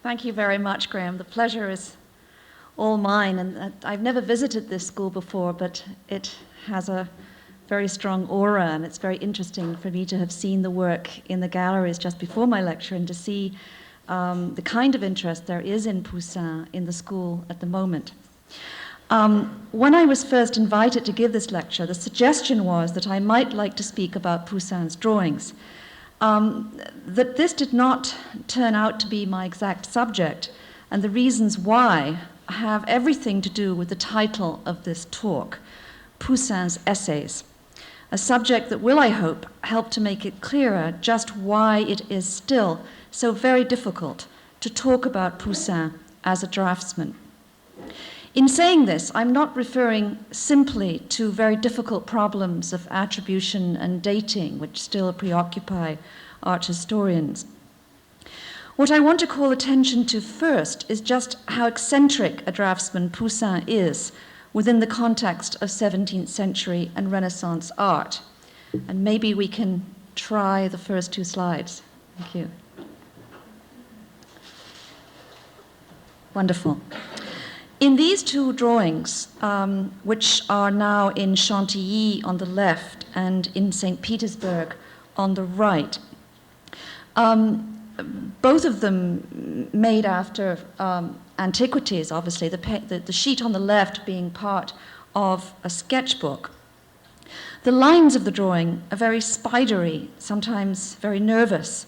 Thank you very much, Graham. The pleasure is all mine. And I've never visited this school before, but it has a very strong aura, and it's very interesting for me to have seen the work in the galleries just before my lecture and to see the kind of interest there is in Poussin in the school at the moment. When I was first invited to give this lecture, the suggestion was that I might like to speak about Poussin's drawings. That this did not turn out to be my exact subject, and the reasons why have everything to do with the title of this talk, Poussin's Essays, a subject that will, I hope, help to make it clearer just why it is still so very difficult to talk about Poussin as a draftsman. In saying this, I'm not referring simply to very difficult problems of attribution and dating, which still preoccupy art historians. What I want to call attention to first is just how eccentric a draftsman Poussin is within the context of 17th century and Renaissance art. And maybe we can try the first two slides. Thank you. Wonderful. In these two drawings, which are now in Chantilly on the left and in St. Petersburg on the right, both of them made after antiquities, obviously, the sheet on the left being part of a sketchbook. The lines of the drawing are very spidery, sometimes very nervous.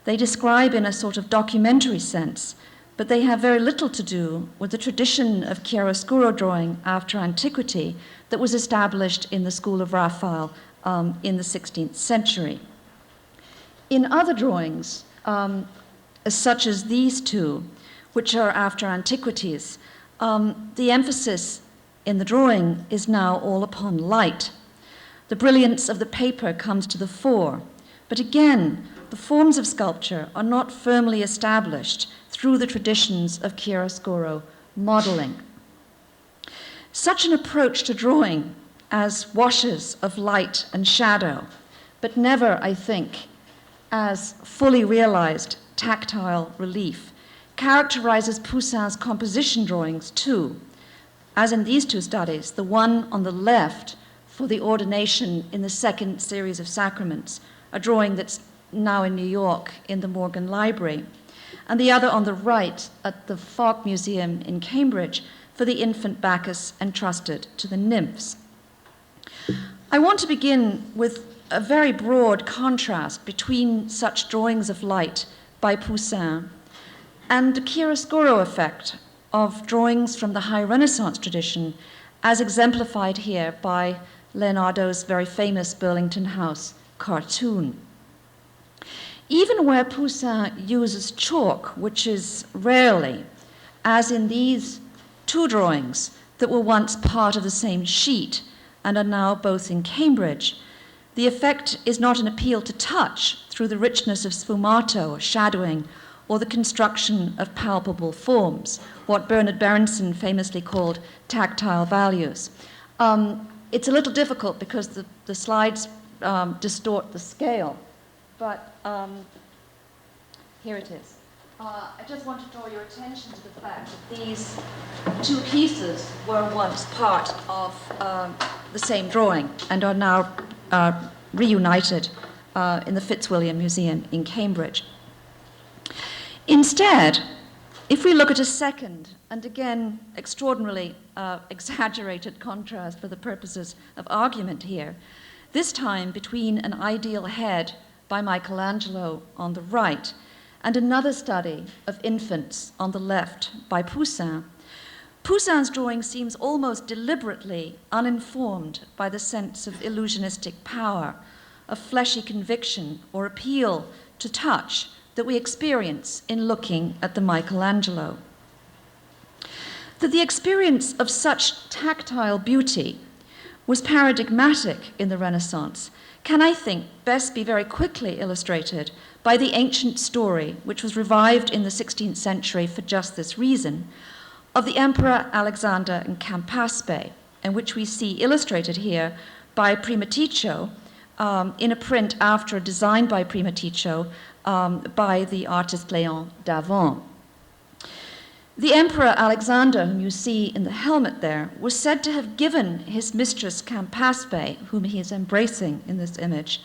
They describe in a sort of documentary sense, but they have very little to do with the tradition of chiaroscuro drawing after antiquity that was established in the school of Raphael in the 16th century. In other drawings, such as these two, which are after antiquities, the emphasis in the drawing is now all upon light. The brilliance of the paper comes to the fore, but again, the forms of sculpture are not firmly established through the traditions of chiaroscuro modeling. Such an approach to drawing as washes of light and shadow, but never, I think, as fully realized tactile relief, characterizes Poussin's composition drawings too, as in these two studies, the one on the left for the ordination in the second series of sacraments, a drawing that's now in New York in the Morgan Library, and the other on the right at the Falk Museum in Cambridge for the infant Bacchus entrusted to the nymphs. I want to begin with a very broad contrast between such drawings of light by Poussin and the chiaroscuro effect of drawings from the High Renaissance tradition, as exemplified here by Leonardo's very famous Burlington House cartoon. Even where Poussin uses chalk, which is rarely, as in these two drawings that were once part of the same sheet and are now both in Cambridge, the effect is not an appeal to touch through the richness of sfumato or shadowing or the construction of palpable forms, what Bernard Berenson famously called tactile values. It's a little difficult because the slides distort the scale, but here it is. I just want to draw your attention to the fact that these two pieces were once part of the same drawing and are now reunited in the Fitzwilliam Museum in Cambridge. Instead, if we look at a second, and again, extraordinarily exaggerated contrast for the purposes of argument here, this time between an ideal head by Michelangelo on the right and another study of infants on the left by Poussin, Poussin's drawing seems almost deliberately uninformed by the sense of illusionistic power, of fleshy conviction or appeal to touch that we experience in looking at the Michelangelo. That the experience of such tactile beauty was paradigmatic in the Renaissance can, I think, best be very quickly illustrated by the ancient story, which was revived in the 16th century for just this reason, of the Emperor Alexander in Campaspe, and which we see illustrated here by Primaticcio in a print after a design by Primaticcio by the artist Léon Davant. The Emperor Alexander, whom you see in the helmet there, was said to have given his mistress Campaspe, whom he is embracing in this image,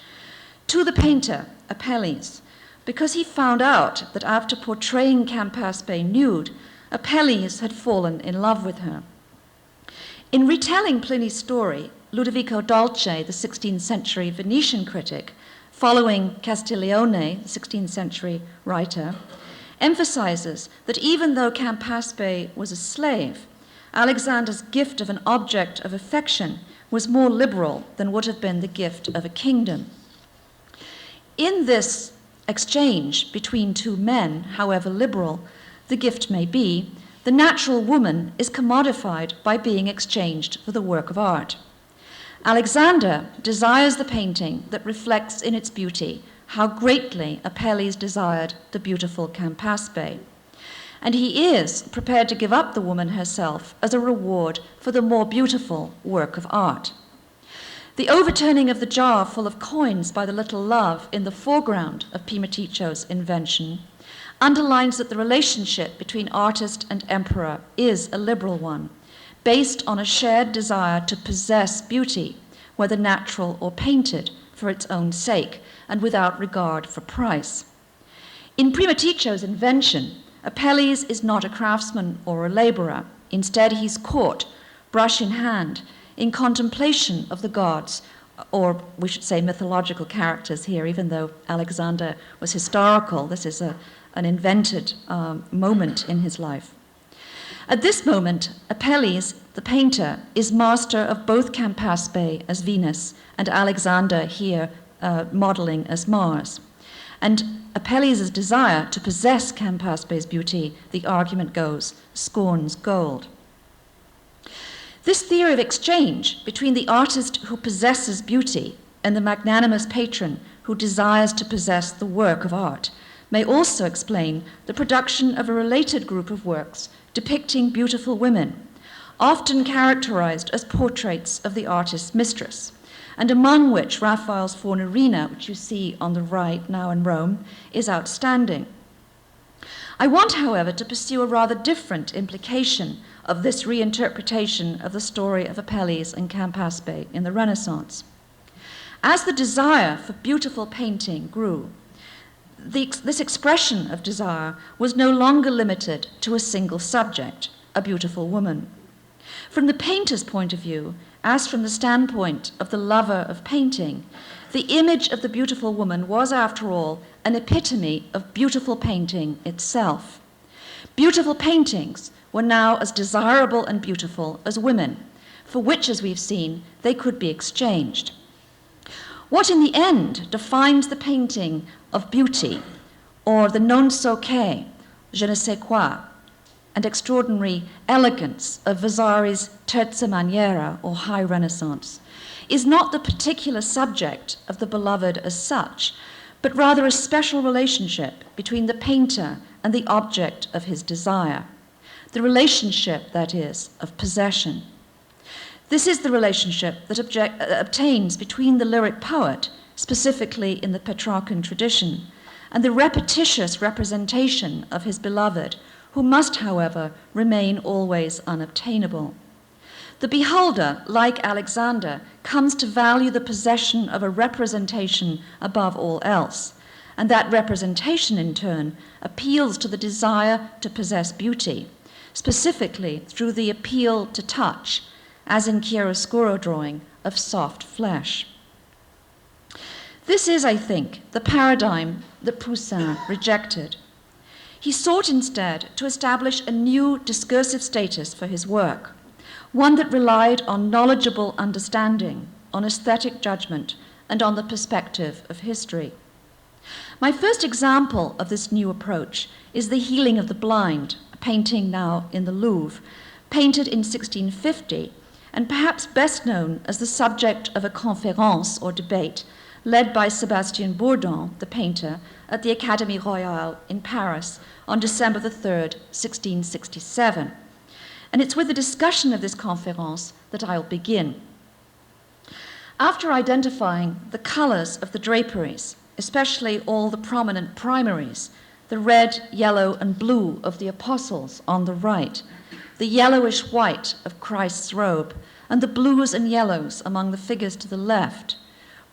to the painter Apelles, because he found out that after portraying Campaspe nude, Apelles had fallen in love with her. In retelling Pliny's story, Ludovico Dolce, the 16th century Venetian critic, following Castiglione, the 16th century writer, emphasizes that even though Campaspe was a slave, Alexander's gift of an object of affection was more liberal than would have been the gift of a kingdom. In this exchange between two men, however liberal the gift may be, the natural woman is commodified by being exchanged for the work of art. Alexander desires the painting that reflects in its beauty how greatly Apelles desired the beautiful Campaspe, and he is prepared to give up the woman herself as a reward for the more beautiful work of art. The overturning of the jar full of coins by the little love in the foreground of Primiticio's invention underlines that the relationship between artist and emperor is a liberal one, based on a shared desire to possess beauty, whether natural or painted, for its own sake and without regard for price. In Primiticio's invention, Apelles is not a craftsman or a laborer. Instead, he's caught, brush in hand, in contemplation of the gods, or we should say mythological characters here, even though Alexander was historical. This is an invented moment in his life. At this moment, Apelles, the painter, is master of both Campaspe as Venus and Alexander here modeling as Mars. And Apelles' desire to possess Campaspe's beauty, the argument goes, scorns gold. This theory of exchange between the artist who possesses beauty and the magnanimous patron who desires to possess the work of art may also explain the production of a related group of works depicting beautiful women, often characterized as portraits of the artist's mistress, and among which Raphael's Fornarina, which you see on the right now in Rome, is outstanding. I want, however, to pursue a rather different implication of this reinterpretation of the story of Apelles and Campaspe in the Renaissance. As the desire for beautiful painting grew, this expression of desire was no longer limited to a single subject, a beautiful woman. From the painter's point of view, as from the standpoint of the lover of painting, the image of the beautiful woman was, after all, an epitome of beautiful painting itself. Beautiful paintings were now as desirable and beautiful as women, for which, as we've seen, they could be exchanged. What in the end defines the painting of beauty, or the non so che, je ne sais quoi, and extraordinary elegance of Vasari's terza maniera, or high Renaissance, is not the particular subject of the beloved as such, but rather a special relationship between the painter and the object of his desire. The relationship, that is, of possession. This is the relationship that obtains between the lyric poet, specifically in the Petrarchan tradition, and the repetitious representation of his beloved, who must, however, remain always unobtainable. The beholder, like Alexander, comes to value the possession of a representation above all else, and that representation, in turn, appeals to the desire to possess beauty, specifically through the appeal to touch, as in chiaroscuro drawing of soft flesh. This is, I think, the paradigm that Poussin rejected. He sought instead to establish a new discursive status for his work, one that relied on knowledgeable understanding, on aesthetic judgment, and on the perspective of history. My first example of this new approach is The Healing of the Blind, a painting now in the Louvre, painted in 1650, and perhaps best known as the subject of a conférence or debate led by Sébastien Bourdon, the painter, at the Académie Royale in Paris on December the 3rd, 1667. And it's with the discussion of this conférence that I'll begin. After identifying the colors of the draperies, especially all the prominent primaries, the red, yellow, and blue of the apostles on the right, the yellowish white of Christ's robe, and the blues and yellows among the figures to the left,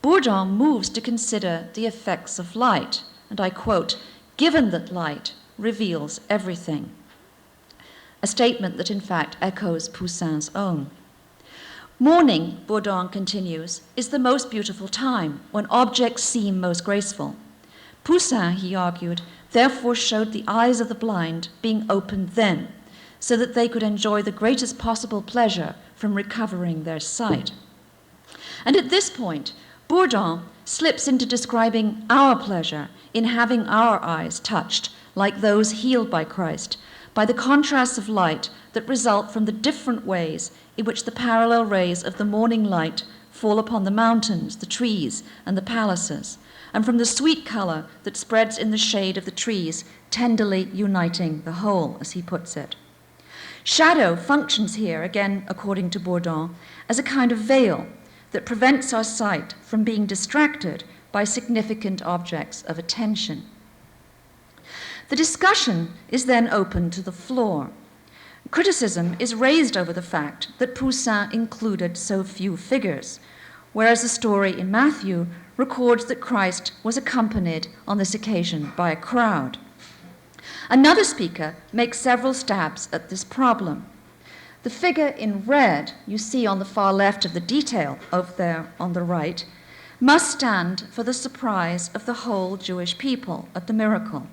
Bourdon moves to consider the effects of light, and I quote, "given that light reveals everything," a statement that in fact echoes Poussin's own. Morning, Bourdon continues, is the most beautiful time, when objects seem most graceful. Poussin, he argued, therefore showed the eyes of the blind being opened then, so that they could enjoy the greatest possible pleasure from recovering their sight. And at this point, Bourdon slips into describing our pleasure in having our eyes touched, like those healed by Christ, by the contrasts of light that result from the different ways in which the parallel rays of the morning light fall upon the mountains, the trees, and the palaces, and from the sweet color that spreads in the shade of the trees, tenderly uniting the whole, as he puts it. Shadow functions here, again according to Bourdon, as a kind of veil that prevents our sight from being distracted by significant objects of attention. The discussion is then open to the floor. Criticism is raised over the fact that Poussin included so few figures, whereas the story in Matthew records that Christ was accompanied on this occasion by a crowd. Another speaker makes several stabs at this problem. The figure in red, you see on the far left of the detail over there on the right, must stand for the surprise of the whole Jewish people at the miracle.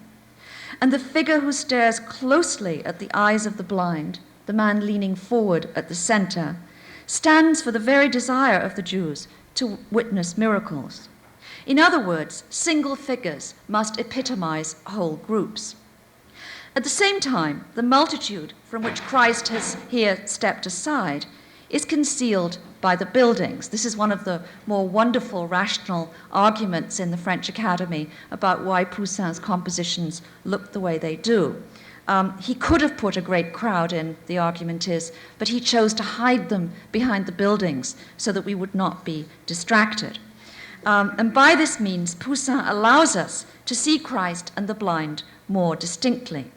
And the figure who stares closely at the eyes of the blind, the man leaning forward at the center, stands for the very desire of the Jews to witness miracles. In other words, single figures must epitomize whole groups. At the same time, the multitude from which Christ has here stepped aside is concealed by the buildings. This is one of the more wonderful rational arguments in the French Academy about why Poussin's compositions look the way they do. He could have put a great crowd in, the argument is, but he chose to hide them behind the buildings so that we would not be distracted. And by this means, Poussin allows us to see Christ and the blind more distinctly.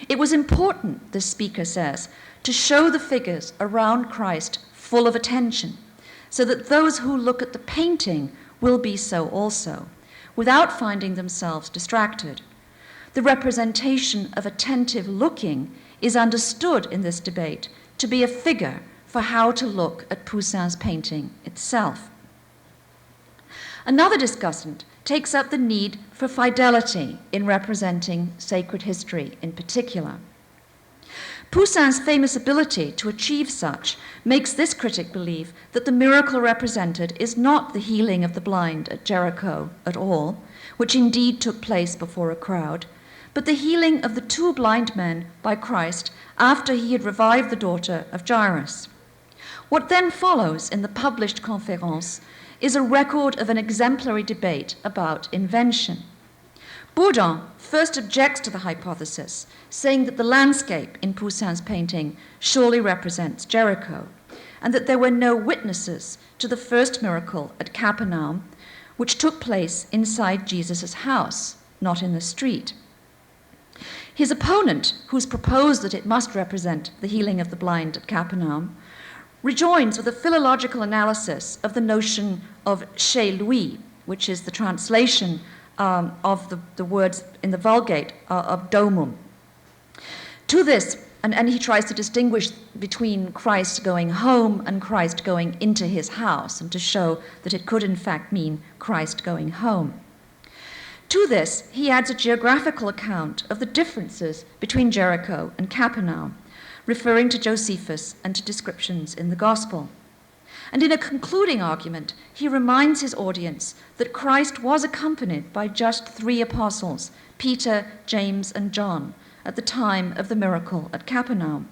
It was important, this speaker says, to show the figures around Christ full of attention, so that those who look at the painting will be so also, without finding themselves distracted. The representation of attentive looking is understood in this debate to be a figure for how to look at Poussin's painting itself. Another discussant takes up the need for fidelity in representing sacred history in particular. Poussin's famous ability to achieve such makes this critic believe that the miracle represented is not the healing of the blind at Jericho at all, which indeed took place before a crowd, but the healing of the two blind men by Christ after he had revived the daughter of Jairus. What then follows in the published Conférence is a record of an exemplary debate about invention. Bourdon first objects to the hypothesis, saying that the landscape in Poussin's painting surely represents Jericho, and that there were no witnesses to the first miracle at Capernaum, which took place inside Jesus' house, not in the street. His opponent, who's proposed that it must represent the healing of the blind at Capernaum, rejoins with a philological analysis of the notion of chez lui, which is the translation of the words in the Vulgate of domum. To this, and he tries to distinguish between Christ going home and Christ going into his house, and to show that it could in fact mean Christ going home. To this, he adds a geographical account of the differences between Jericho and Capernaum, referring to Josephus and to descriptions in the Gospel. And in a concluding argument, he reminds his audience that Christ was accompanied by just 3 apostles, Peter, James, and John, at the time of the miracle at Capernaum,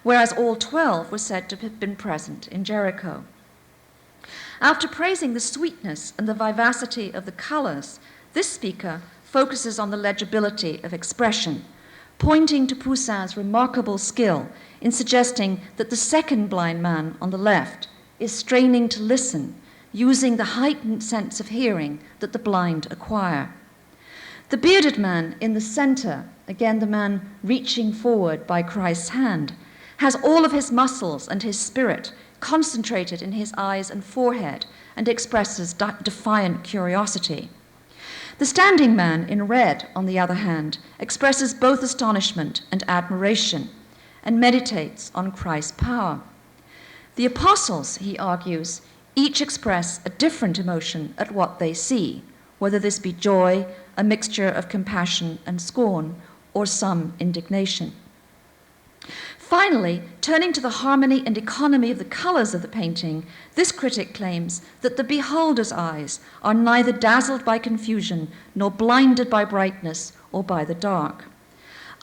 whereas all 12 were said to have been present in Jericho. After praising the sweetness and the vivacity of the colors, this speaker focuses on the legibility of expression, pointing to Poussin's remarkable skill in suggesting that the second blind man on the left is straining to listen, using the heightened sense of hearing that the blind acquire. The bearded man in the center, again the man reaching forward by Christ's hand, has all of his muscles and his spirit concentrated in his eyes and forehead and expresses defiant curiosity. The standing man in red, on the other hand, expresses both astonishment and admiration and meditates on Christ's power. The apostles, he argues, each express a different emotion at what they see, whether this be joy, a mixture of compassion and scorn, or some indignation. Finally, turning to the harmony and economy of the colors of the painting, this critic claims that the beholder's eyes are neither dazzled by confusion nor blinded by brightness or by the dark.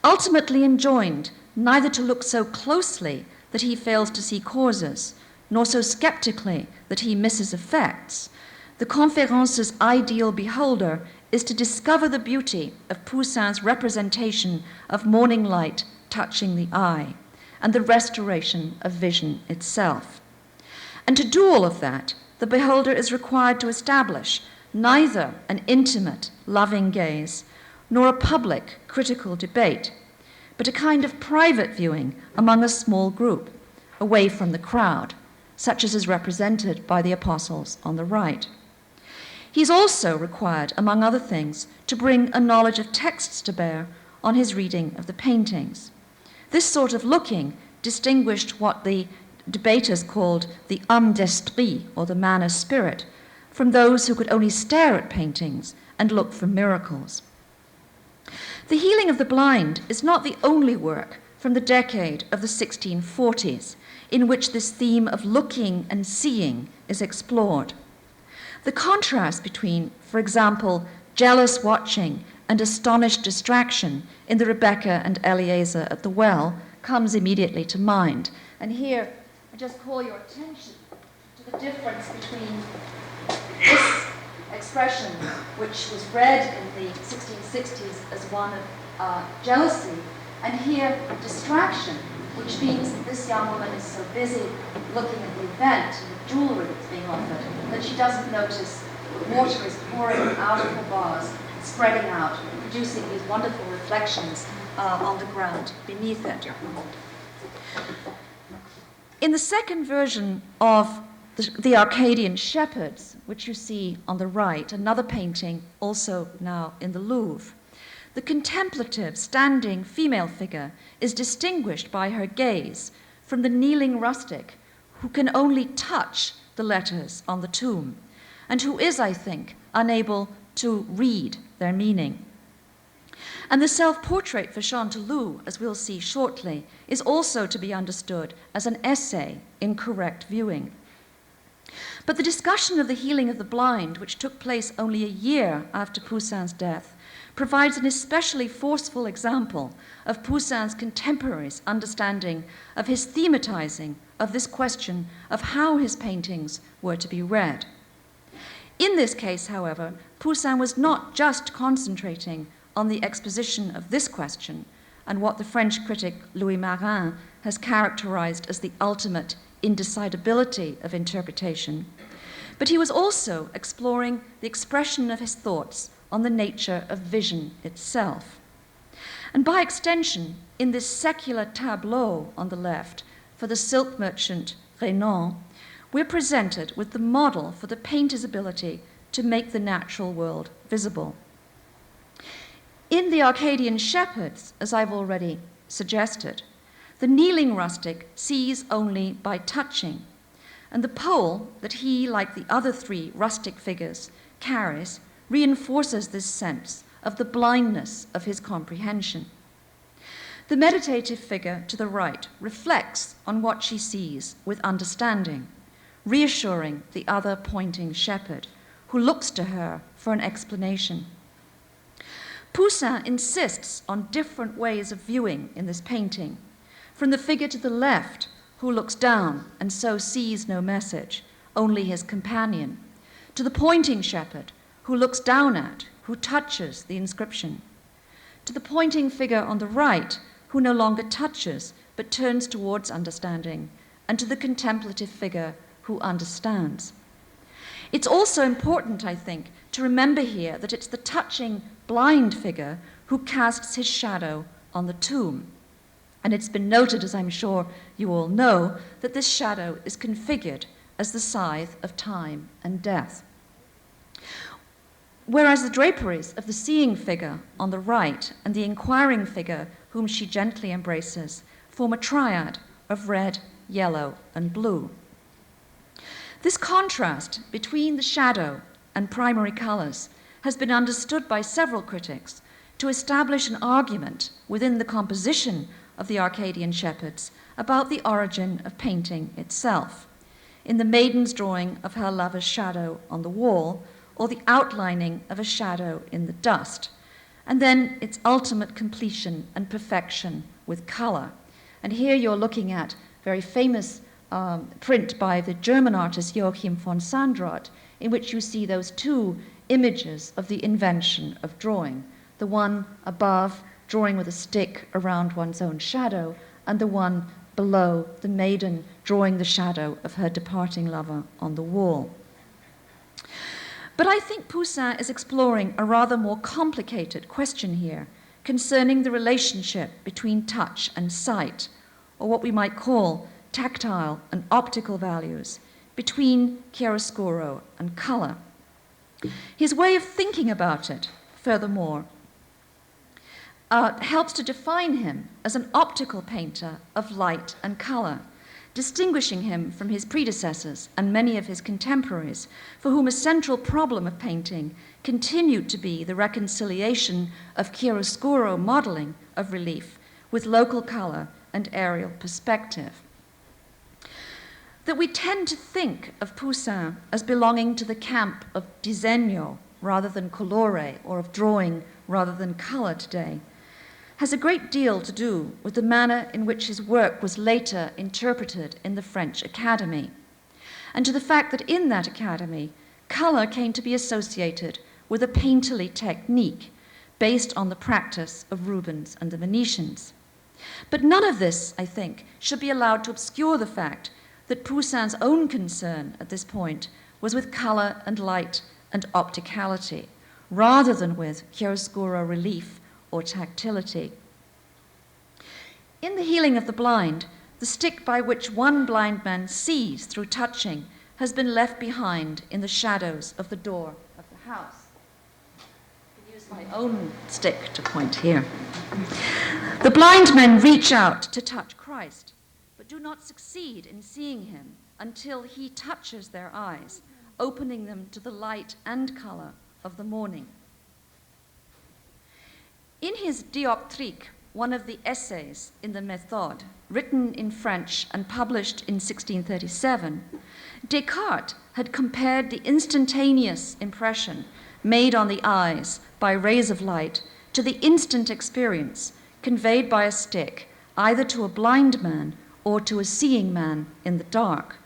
Ultimately enjoined neither to look so closely that he fails to see causes, nor so skeptically that he misses effects, the Conférence's ideal beholder is to discover the beauty of Poussin's representation of morning light touching the eye, and the restoration of vision itself. And to do all of that, the beholder is required to establish neither an intimate, loving gaze, nor a public, critical debate, but a kind of private viewing among a small group, away from the crowd, such as is represented by the apostles on the right. He's also required, among other things, to bring a knowledge of texts to bear on his reading of the paintings. This sort of looking distinguished what the debaters called the âme d'esprit, or the man of spirit, from those who could only stare at paintings and look for miracles. The Healing of the Blind is not the only work from the decade of the 1640s in which this theme of looking and seeing is explored. The contrast between, for example, jealous watching and astonished distraction in the Rebecca and Eliezer at the well comes immediately to mind. And here, I just call your attention to the difference between this expression, which was read in the 1660s as one of jealousy, and here, distraction, which means that this young woman is so busy looking at the event and the jewelry that's being offered that she doesn't notice that water is pouring out of her vase, spreading out, producing these wonderful reflections on the ground beneath it. In the second version of the Arcadian Shepherds, which you see on the right, another painting also now in the Louvre, the contemplative, standing female figure is distinguished by her gaze from the kneeling rustic who can only touch the letters on the tomb, and who is, I think, unable to read their meaning. And the self-portrait for Chanteloup, as we'll see shortly, is also to be understood as an essay in correct viewing. But the discussion of the healing of the blind, which took place only a year after Poussin's death, provides an especially forceful example of Poussin's contemporaries' understanding of his thematizing of this question of how his paintings were to be read. In this case, however, Poussin was not just concentrating on the exposition of this question and what the French critic Louis Marin has characterized as the ultimate indecidability of interpretation, but he was also exploring the expression of his thoughts on the nature of vision itself. And by extension, in this secular tableau on the left for the silk merchant Renan, we're presented with the model for the painter's ability to make the natural world visible. In the Arcadian Shepherds, as I've already suggested, the kneeling rustic sees only by touching, and the pole that he, like the other three rustic figures, carries reinforces this sense of the blindness of his comprehension. The meditative figure to the right reflects on what she sees with understanding, reassuring the other pointing shepherd, who looks to her for an explanation. Poussin insists on different ways of viewing in this painting, from the figure to the left, who looks down and so sees no message, only his companion, to the pointing shepherd, who looks down at, who touches the inscription, to the pointing figure on the right, who no longer touches but turns towards understanding, and to the contemplative figure who understands. It's also important, I think, to remember here that it's the touching blind figure who casts his shadow on the tomb. And it's been noted, as I'm sure you all know, that this shadow is configured as the scythe of time and death. Whereas the draperies of the seeing figure on the right and the inquiring figure whom she gently embraces form a triad of red, yellow, and blue. This contrast between the shadow and primary colors has been understood by several critics to establish an argument within the composition of the Arcadian shepherds about the origin of painting itself, in the maiden's drawing of her lover's shadow on the wall, or the outlining of a shadow in the dust, and then its ultimate completion and perfection with color. And here you're looking at a very famous print by the German artist Joachim von Sandroth, in which you see those two images of the invention of drawing, the one above drawing with a stick around one's own shadow, and the one below, the maiden drawing the shadow of her departing lover on the wall. But I think Poussin is exploring a rather more complicated question here concerning the relationship between touch and sight, or what we might call tactile and optical values, between chiaroscuro and color. His way of thinking about it, furthermore, helps to define him as an optical painter of light and color, distinguishing him from his predecessors and many of his contemporaries, for whom a central problem of painting continued to be the reconciliation of chiaroscuro modeling of relief with local color and aerial perspective. That we tend to think of Poussin as belonging to the camp of disegno rather than colore, or of drawing rather than color today, has a great deal to do with the manner in which his work was later interpreted in the French Academy, and to the fact that in that academy, color came to be associated with a painterly technique based on the practice of Rubens and the Venetians. But none of this, I think, should be allowed to obscure the fact that Poussin's own concern at this point was with color and light and opticality, rather than with chiaroscuro relief or tactility. In The Healing of the Blind, the stick by which one blind man sees through touching has been left behind in the shadows of the door of the house. I can use my own stick to point here. The blind men reach out to touch Christ, but do not succeed in seeing him until he touches their eyes, opening them to the light and color of the morning. In his Dioptrique, one of the essays in the Méthode, written in French and published in 1637, Descartes had compared the instantaneous impression made on the eyes by rays of light to the instant experience conveyed by a stick either to a blind man or to a seeing man in the dark.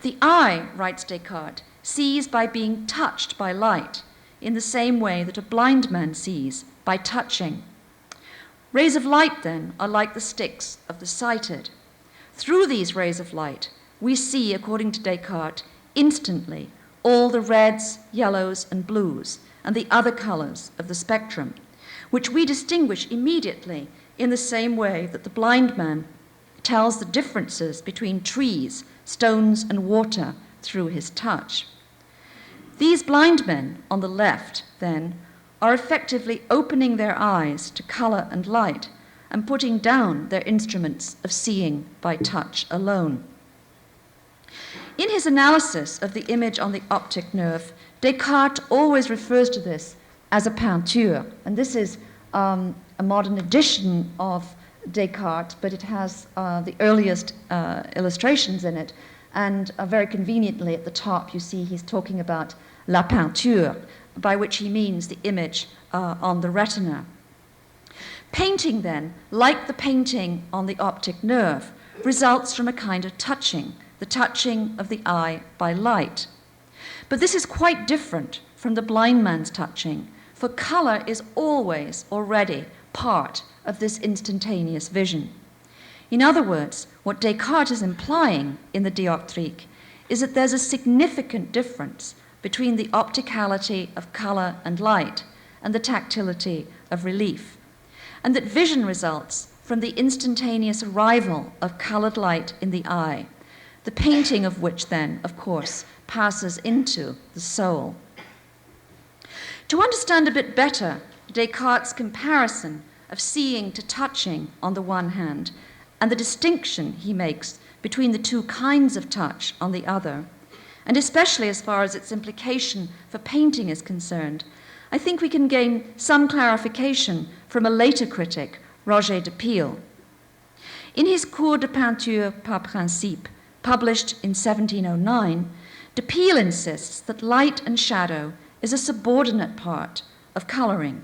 The eye, writes Descartes, sees by being touched by light in the same way that a blind man sees by touching. Rays of light, then, are like the sticks of the sighted. Through these rays of light, we see, according to Descartes, instantly all the reds, yellows, and blues, and the other colors of the spectrum, which we distinguish immediately in the same way that the blind man tells the differences between trees, stones, and water through his touch. These blind men on the left, then, are effectively opening their eyes to color and light and putting down their instruments of seeing by touch alone. In his analysis of the image on the optic nerve, Descartes always refers to this as a peinture, and this is a modern edition of Descartes, but it has the earliest illustrations in it, and very conveniently at the top you see he's talking about la peinture, by which he means the image on the retina. Painting, then, like the painting on the optic nerve, results from a kind of touching, the touching of the eye by light. But this is quite different from the blind man's touching, for color is always already part of this instantaneous vision. In other words, what Descartes is implying in the Dioptrique is that there's a significant difference between the opticality of color and light and the tactility of relief, and that vision results from the instantaneous arrival of colored light in the eye, the painting of which then, of course, passes into the soul. To understand a bit better Descartes' comparison of seeing to touching on the one hand, and the distinction he makes between the two kinds of touch on the other, and especially as far as its implication for painting is concerned, I think we can gain some clarification from a later critic, Roger de Piel. In his Cours de peinture par principe, published in 1709, de Piel insists that light and shadow is a subordinate part of coloring.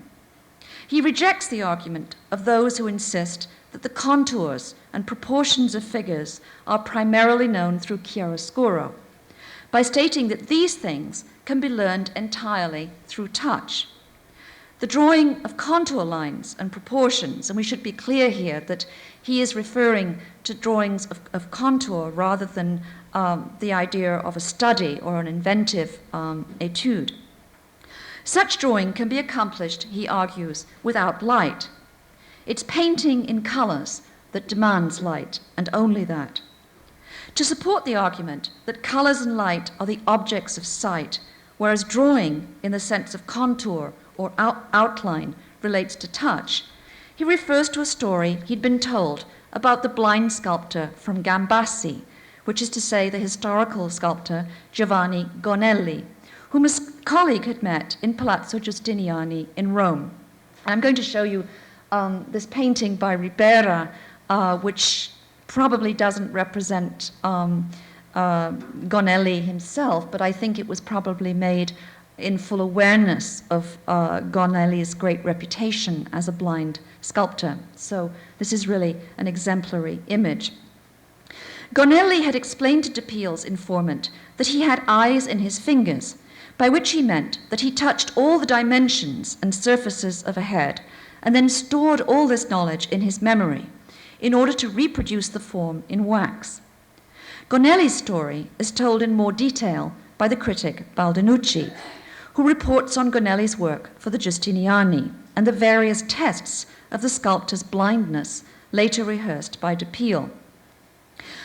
He rejects the argument of those who insist that the contours and proportions of figures are primarily known through chiaroscuro, by stating that these things can be learned entirely through touch. The drawing of contour lines and proportions, and we should be clear here that he is referring to drawings of contour rather than the idea of a study or an inventive etude. Such drawing can be accomplished, he argues, without light. It's painting in colors that demands light, and only that. To support the argument that colors and light are the objects of sight, whereas drawing, in the sense of contour or outline, relates to touch, he refers to a story he'd been told about the blind sculptor from Gambassi, which is to say the historical sculptor Giovanni Gonelli, whom his colleague had met in Palazzo Giustiniani in Rome. And I'm going to show you this painting by Ribera, which probably doesn't represent Gonelli himself, but I think it was probably made in full awareness of Gonelli's great reputation as a blind sculptor. So this is really an exemplary image. Gonelli had explained to de Piel's informant that he had eyes in his fingers, by which he meant that he touched all the dimensions and surfaces of a head, and then stored all this knowledge in his memory in order to reproduce the form in wax. Gonelli's story is told in more detail by the critic Baldinucci, who reports on Gonelli's work for the Giustiniani and the various tests of the sculptor's blindness, later rehearsed by de Piel.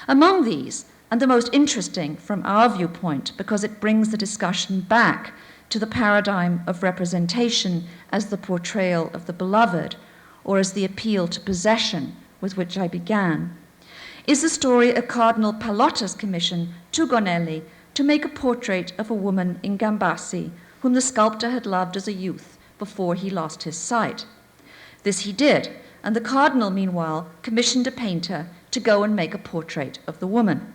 Among these, and the most interesting from our viewpoint because it brings the discussion back to the paradigm of representation as the portrayal of the beloved, or as the appeal to possession with which I began, is the story of Cardinal Pallotta's commission to Gonelli to make a portrait of a woman in Gambassi whom the sculptor had loved as a youth before he lost his sight. This he did, and the cardinal, meanwhile, commissioned a painter to go and make a portrait of the woman.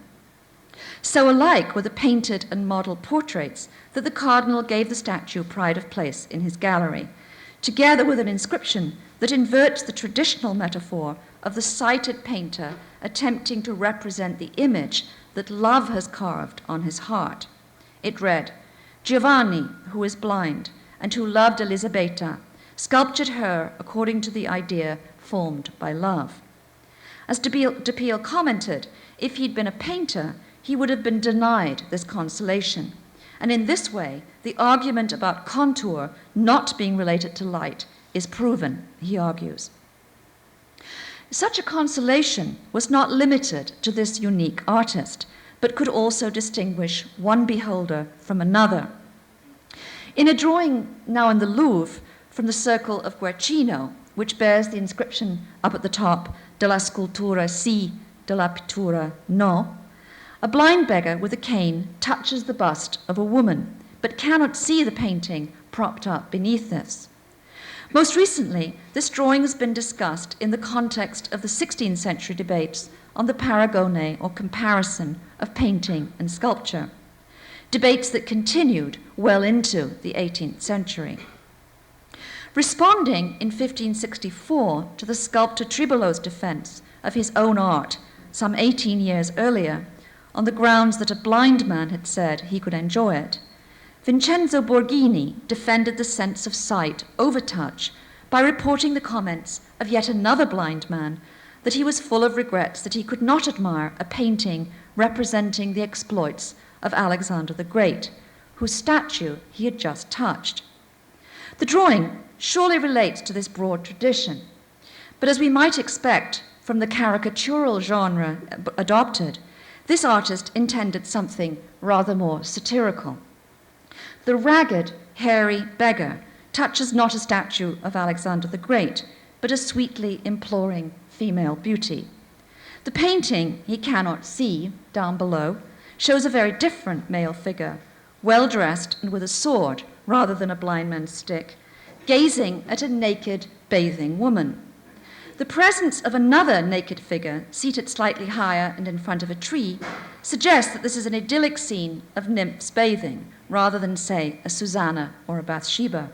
So alike were the painted and modeled portraits that the cardinal gave the statue pride of place in his gallery, together with an inscription that inverts the traditional metaphor of the sighted painter attempting to represent the image that love has carved on his heart. It read, "Giovanni, who is blind and who loved Elisabetta, sculptured her according to the idea formed by love." As de Piel commented, if he'd been a painter, he would have been denied this consolation. And in this way, the argument about contour not being related to light is proven, he argues. Such a consolation was not limited to this unique artist, but could also distinguish one beholder from another. In a drawing now in the Louvre from the circle of Guercino, which bears the inscription up at the top, "De la scultura sì, de la pittura no," a blind beggar with a cane touches the bust of a woman, but cannot see the painting propped up beneath this. Most recently, this drawing has been discussed in the context of the 16th century debates on the paragone, or comparison, of painting and sculpture, debates that continued well into the 18th century. Responding in 1564 to the sculptor Tribolo's defense of his own art some 18 years earlier, on the grounds that a blind man had said he could enjoy it, Vincenzo Borghini defended the sense of sight over touch by reporting the comments of yet another blind man that he was full of regrets that he could not admire a painting representing the exploits of Alexander the Great, whose statue he had just touched. The drawing surely relates to this broad tradition, but as we might expect from the caricatural genre adopted, this artist intended something rather more satirical. The ragged, hairy beggar touches not a statue of Alexander the Great, but a sweetly imploring female beauty. The painting he cannot see, down below, shows a very different male figure, well-dressed and with a sword rather than a blind man's stick, gazing at a naked, bathing woman. The presence of another naked figure, seated slightly higher and in front of a tree, suggests that this is an idyllic scene of nymphs bathing, rather than, say, a Susanna or a Bathsheba.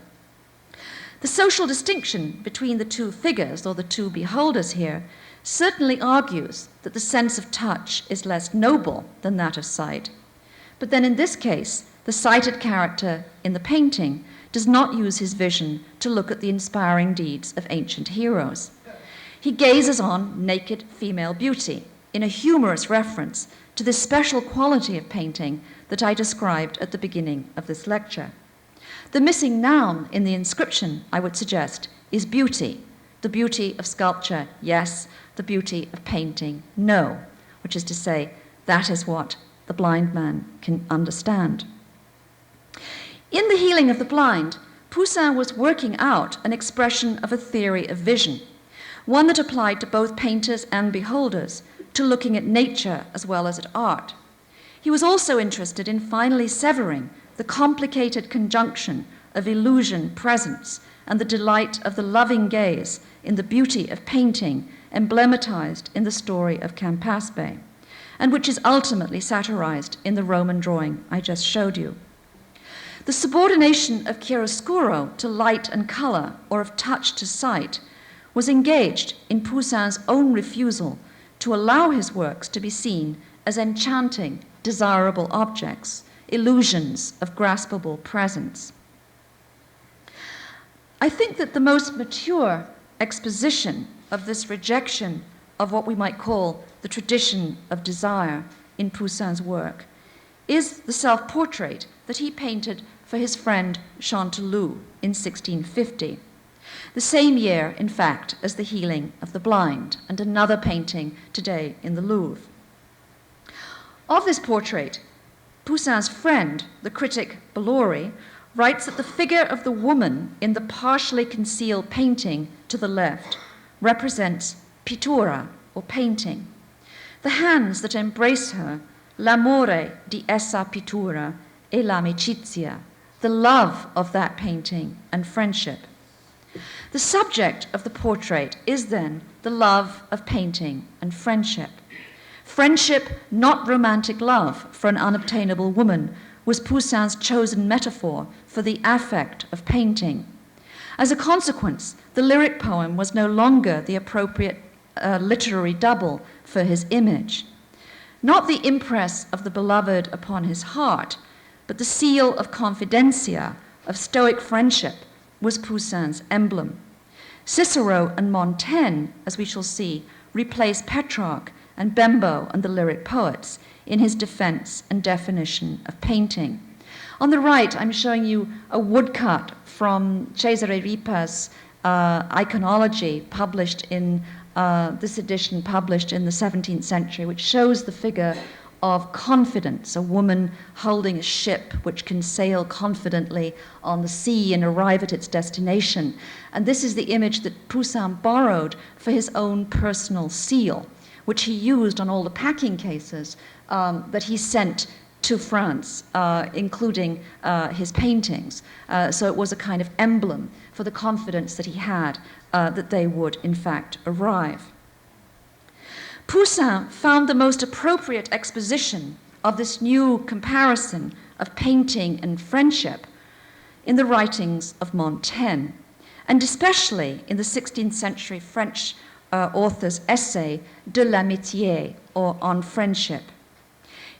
The social distinction between the two figures, or the two beholders here, certainly argues that the sense of touch is less noble than that of sight. But then in this case, the sighted character in the painting does not use his vision to look at the inspiring deeds of ancient heroes. He gazes on naked female beauty in a humorous reference to this special quality of painting that I described at the beginning of this lecture. The missing noun in the inscription, I would suggest, is beauty. The beauty of sculpture, yes. The beauty of painting, no. Which is to say, that is what the blind man can understand. In The Healing of the Blind, Poussin was working out an expression of a theory of vision, one that applied to both painters and beholders, to looking at nature as well as at art. He was also interested in finally severing the complicated conjunction of illusion, presence, and the delight of the loving gaze in the beauty of painting emblematized in the story of Campaspe, and which is ultimately satirized in the Roman drawing I just showed you. The subordination of chiaroscuro to light and color, or of touch to sight, was engaged in Poussin's own refusal to allow his works to be seen as enchanting, desirable objects, illusions of graspable presence. I think that the most mature exposition of this rejection of what we might call the tradition of desire in Poussin's work is the self-portrait that he painted for his friend Chanteloup in 1650. The same year, in fact, as The Healing of the Blind, and another painting today in the Louvre. Of this portrait, Poussin's friend, the critic Bellori, writes that the figure of the woman in the partially concealed painting to the left represents pittura, or painting. The hands that embrace her, l'amore di essa pittura e l'amicizia, the love of that painting and friendship. The subject of the portrait is then the love of painting and friendship. Friendship, not romantic love for an unobtainable woman, was Poussin's chosen metaphor for the affect of painting. As a consequence, the lyric poem was no longer the appropriate literary double for his image. Not the impress of the beloved upon his heart, but the seal of confidencia, of stoic friendship, was Poussin's emblem. Cicero and Montaigne, as we shall see, replace Petrarch and Bembo and the lyric poets in his defense and definition of painting. On the right, I'm showing you a woodcut from Cesare Ripa's iconology, published in this edition, published in the 17th century, which shows the figure of confidence, a woman holding a ship which can sail confidently on the sea and arrive at its destination. And this is the image that Poussin borrowed for his own personal seal, which he used on all the packing cases that he sent to France, including his paintings. So it was a kind of emblem for the confidence that he had that they would, in fact, arrive. Poussin found the most appropriate exposition of this new comparison of painting and friendship in the writings of Montaigne, and especially in the 16th century French author's essay De l'amitié, or On Friendship.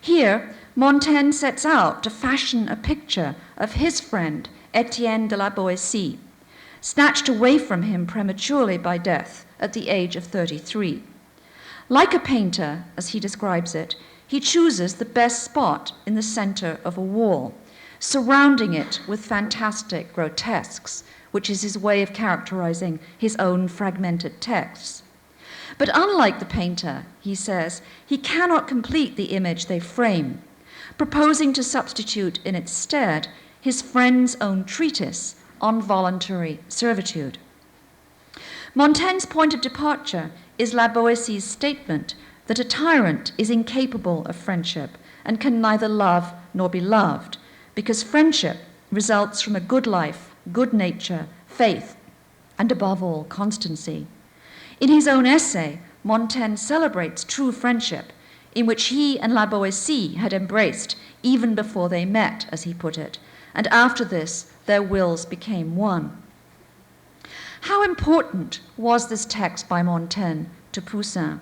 Here, Montaigne sets out to fashion a picture of his friend Etienne de la Boétie, snatched away from him prematurely by death at the age of 33. Like a painter, as he describes it, he chooses the best spot in the center of a wall, surrounding it with fantastic grotesques, which is his way of characterizing his own fragmented texts. But unlike the painter, he says, he cannot complete the image they frame, proposing to substitute in its stead his friend's own treatise on voluntary servitude. Montaigne's point of departure is La Boétie's statement that a tyrant is incapable of friendship and can neither love nor be loved, because friendship results from a good life, good nature, faith, and above all, constancy. In his own essay, Montaigne celebrates true friendship, in which he and La Boétie had embraced even before they met, as he put it, and after this their wills became one. How important was this text by Montaigne to Poussin?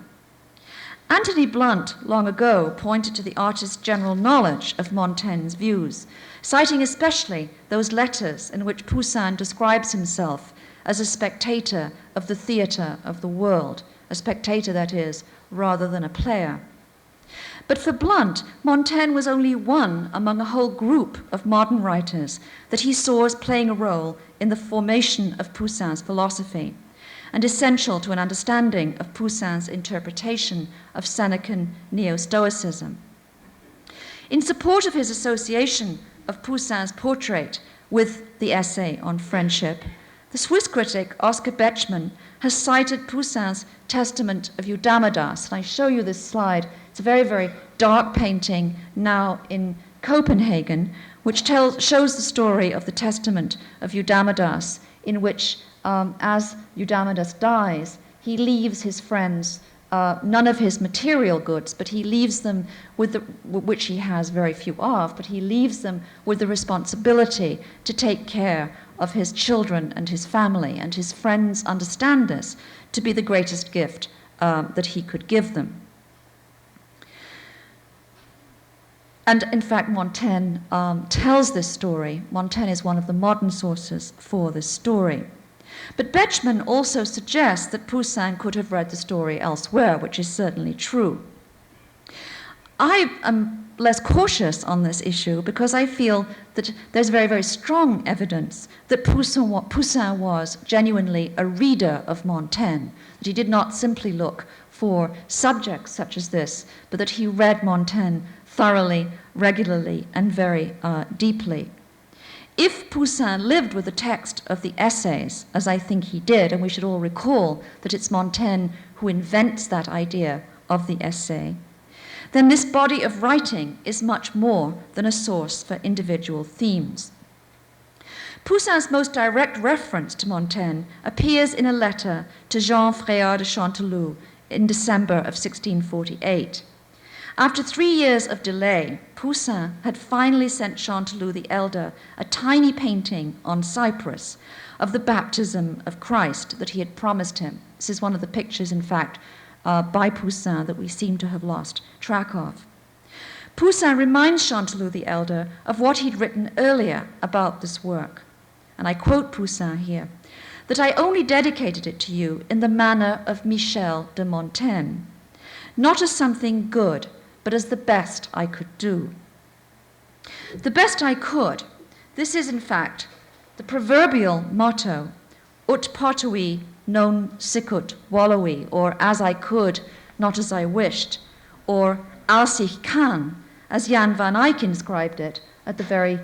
Anthony Blunt long ago pointed to the artist's general knowledge of Montaigne's views, citing especially those letters in which Poussin describes himself as a spectator of the theatre of the world, a spectator, that is, rather than a player. But for Blunt, Montaigne was only one among a whole group of modern writers that he saw as playing a role in the formation of Poussin's philosophy, and essential to an understanding of Poussin's interpretation of Senecan neo-Stoicism. In support of his association of Poussin's portrait with the essay on friendship, the Swiss critic Oscar Bechmann has cited Poussin's Testament of Eudamidas, and I show you this slide. It's a very, very dark painting now in Copenhagen, which shows the story of the Testament of Eudamidas, in which, as Eudamidas dies, he leaves his friends none of his material goods, but he leaves them with which he has very few of, but he leaves them with the responsibility to take care of his children and his family, and his friends understand this to be the greatest gift that he could give them. And in fact, Montaigne tells this story. Montaigne is one of the modern sources for this story. But Bechmann also suggests that Poussin could have read the story elsewhere, which is certainly true. I am less cautious on this issue because I feel that there's very, very strong evidence that Poussin was genuinely a reader of Montaigne, that he did not simply look for subjects such as this, but that he read Montaigne thoroughly, regularly, and very deeply. If Poussin lived with the text of the essays, as I think he did, and we should all recall that it's Montaigne who invents that idea of the essay, then this body of writing is much more than a source for individual themes. Poussin's most direct reference to Montaigne appears in a letter to Jean Fréard de Chanteloup in December of 1648. After 3 years of delay, Poussin had finally sent Chanteloup the Elder a tiny painting on cypress of the baptism of Christ that he had promised him. This is one of the pictures, in fact, by Poussin that we seem to have lost track of. Poussin reminds Chanteloup the Elder of what he'd written earlier about this work. And I quote Poussin here, that I only dedicated it to you in the manner of Michel de Montaigne, not as something good, but as the best I could do. The best I could, this is in fact the proverbial motto, ut potui non sicut voluvi, or as I could, not as I wished, or als ich kann, as Jan van Eyck inscribed it at the very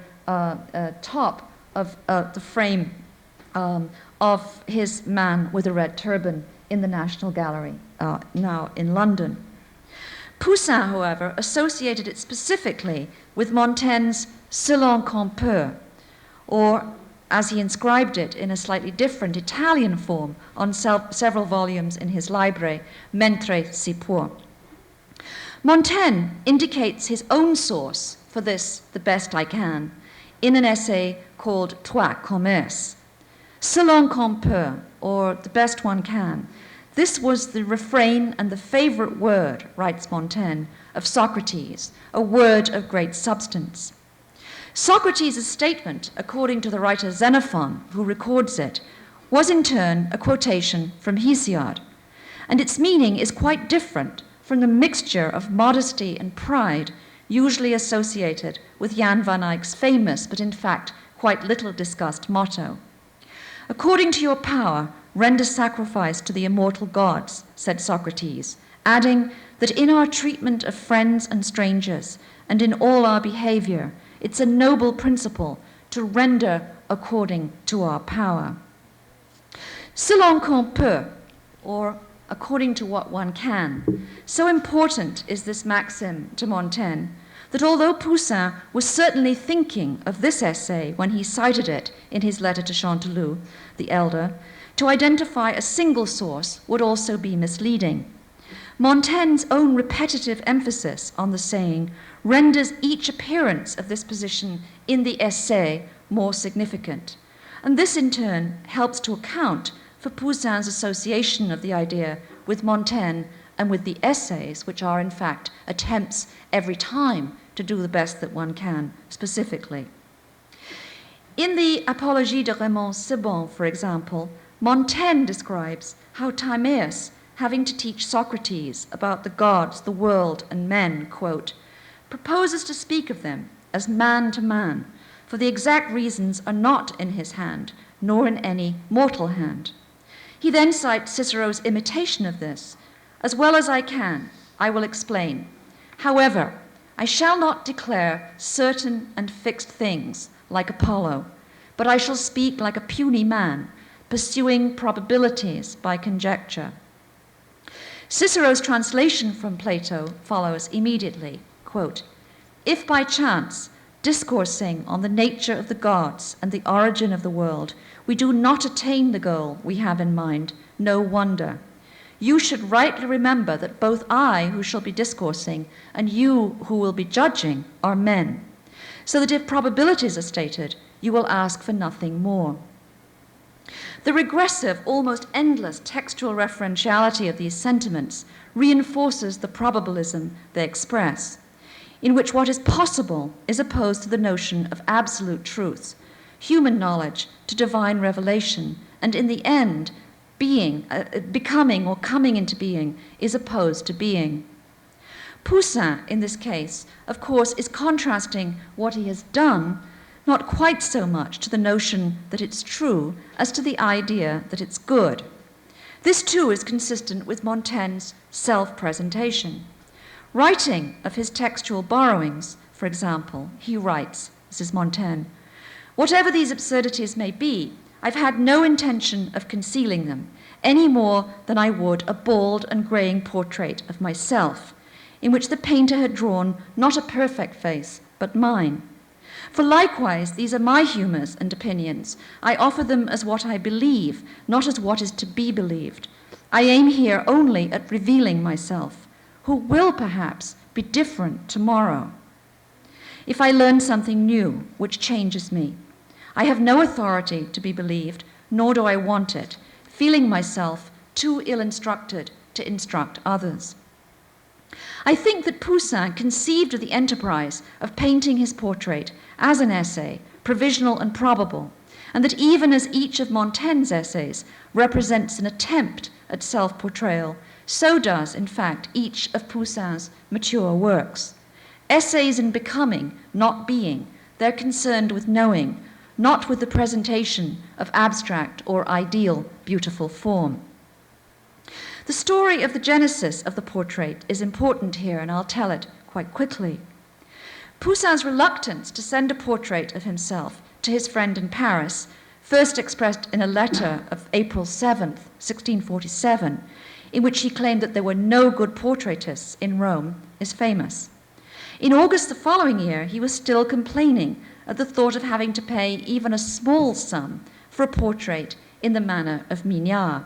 top of the frame of his man with a red turban in the National Gallery, now in London. Poussin, however, associated it specifically with Montaigne's Selon qu'on peut, or, as he inscribed it in a slightly different Italian form on several volumes in his library, Mentre si può. Montaigne indicates his own source for this, the best I can, in an essay called Toi comme es. Selon qu'on peut, or the best one can. This was the refrain and the favorite word, writes Montaigne, of Socrates, a word of great substance. Socrates' statement, according to the writer Xenophon, who records it, was in turn a quotation from Hesiod, and its meaning is quite different from the mixture of modesty and pride usually associated with Jan van Eyck's famous, but in fact quite little discussed motto. According to your power, render sacrifice to the immortal gods, said Socrates, adding that in our treatment of friends and strangers, and in all our behavior, it's a noble principle to render according to our power. Selon qu'on peut, or according to what one can. So important is this maxim to Montaigne that although Poussin was certainly thinking of this essay when he cited it in his letter to Chanteloup, the elder, to identify a single source would also be misleading. Montaigne's own repetitive emphasis on the saying renders each appearance of this position in the essay more significant. And this in turn helps to account for Poussin's association of the idea with Montaigne and with the essays, which are in fact attempts every time to do the best that one can specifically. In the Apologie de Raymond Sebon, for example, Montaigne describes how Timaeus, having to teach Socrates about the gods, the world, and men, quote, proposes to speak of them as man to man, for the exact reasons are not in his hand, nor in any mortal hand. He then cites Cicero's imitation of this. As well as I can, I will explain. However, I shall not declare certain and fixed things like Apollo, but I shall speak like a puny man, pursuing probabilities by conjecture. Cicero's translation from Plato follows immediately, quote, if by chance, discoursing on the nature of the gods and the origin of the world, we do not attain the goal we have in mind, no wonder. You should rightly remember that both I, who shall be discoursing, and you, who will be judging, are men, so that if probabilities are stated, you will ask for nothing more. The regressive, almost endless textual referentiality of these sentiments reinforces the probabilism they express, in which what is possible is opposed to the notion of absolute truth, human knowledge to divine revelation, and in the end, being, becoming or coming into being is opposed to being. Poussin, in this case, of course, is contrasting what he has done not quite so much to the notion that it's true as to the idea that it's good. This too is consistent with Montaigne's self-presentation. Writing of his textual borrowings, for example, he writes, this is Montaigne, whatever these absurdities may be, I've had no intention of concealing them, any more than I would a bald and graying portrait of myself, in which the painter had drawn not a perfect face, but mine. For likewise, these are my humors and opinions. I offer them as what I believe, not as what is to be believed. I aim here only at revealing myself, who will perhaps be different tomorrow. If I learn something new which changes me, I have no authority to be believed, nor do I want it, feeling myself too ill-instructed to instruct others. I think that Poussin conceived of the enterprise of painting his portrait as an essay, provisional and probable, and that even as each of Montaigne's essays represents an attempt at self-portrayal, so does, in fact, each of Poussin's mature works. Essays in becoming, not being, they're concerned with knowing, not with the presentation of abstract or ideal beautiful form. The story of the genesis of the portrait is important here, and I'll tell it quite quickly. Poussin's reluctance to send a portrait of himself to his friend in Paris, first expressed in a letter of April 7th, 1647, in which he claimed that there were no good portraitists in Rome, is famous. In August the following year, he was still complaining at the thought of having to pay even a small sum for a portrait in the manner of Mignard.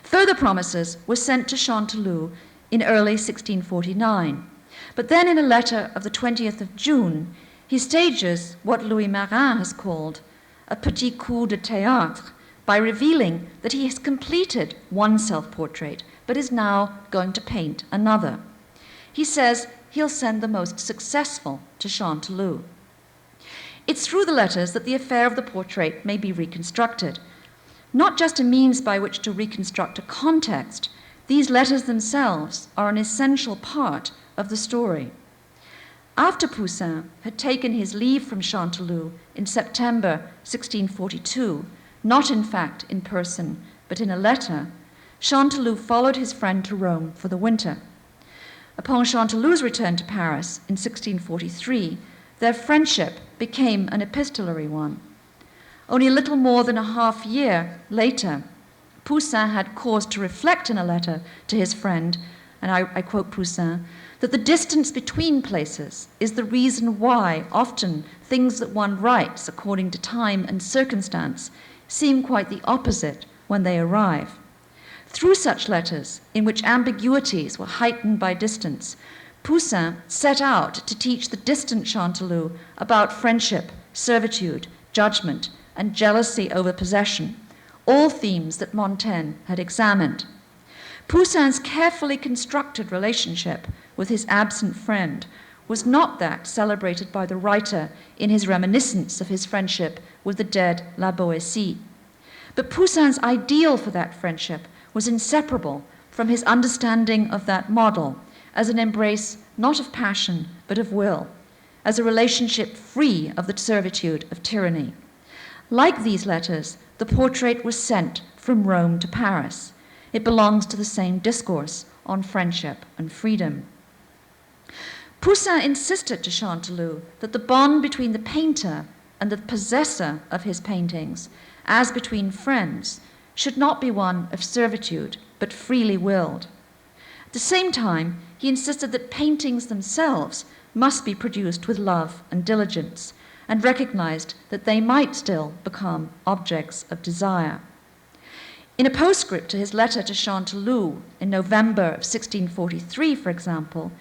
Further promises were sent to Chanteloup in early 1649, but then in a letter of the 20th of June, he stages what Louis Marin has called a petit coup de théâtre by revealing that he has completed one self-portrait, but is now going to paint another. He says he'll send the most successful to Chanteloup. It's through the letters that the affair of the portrait may be reconstructed. Not just a means by which to reconstruct a context, these letters themselves are an essential part of the story. After Poussin had taken his leave from Chanteloup in September 1642, not in fact in person, but in a letter, Chanteloup followed his friend to Rome for the winter. Upon Chanteloup's return to Paris in 1643, their friendship became an epistolary one. Only a little more than a half year later, Poussin had cause to reflect in a letter to his friend, and I quote Poussin, that the distance between places is the reason why often things that one writes according to time and circumstance seem quite the opposite when they arrive. Through such letters, in which ambiguities were heightened by distance, Poussin set out to teach the distant Chanteloup about friendship, servitude, judgment, and jealousy over possession, all themes that Montaigne had examined. Poussin's carefully constructed relationship with his absent friend was not that celebrated by the writer in his reminiscence of his friendship with the dead La Boétie. But Poussin's ideal for that friendship was inseparable from his understanding of that model as an embrace not of passion but of will, as a relationship free of the servitude of tyranny. Like these letters, the portrait was sent from Rome to Paris. It belongs to the same discourse on friendship and freedom. Poussin insisted to Chanteloup that the bond between the painter and the possessor of his paintings, as between friends, should not be one of servitude, but freely willed. At the same time, he insisted that paintings themselves must be produced with love and diligence, and recognized that they might still become objects of desire. In a postscript to his letter to Chanteloup in November of 1643, for example,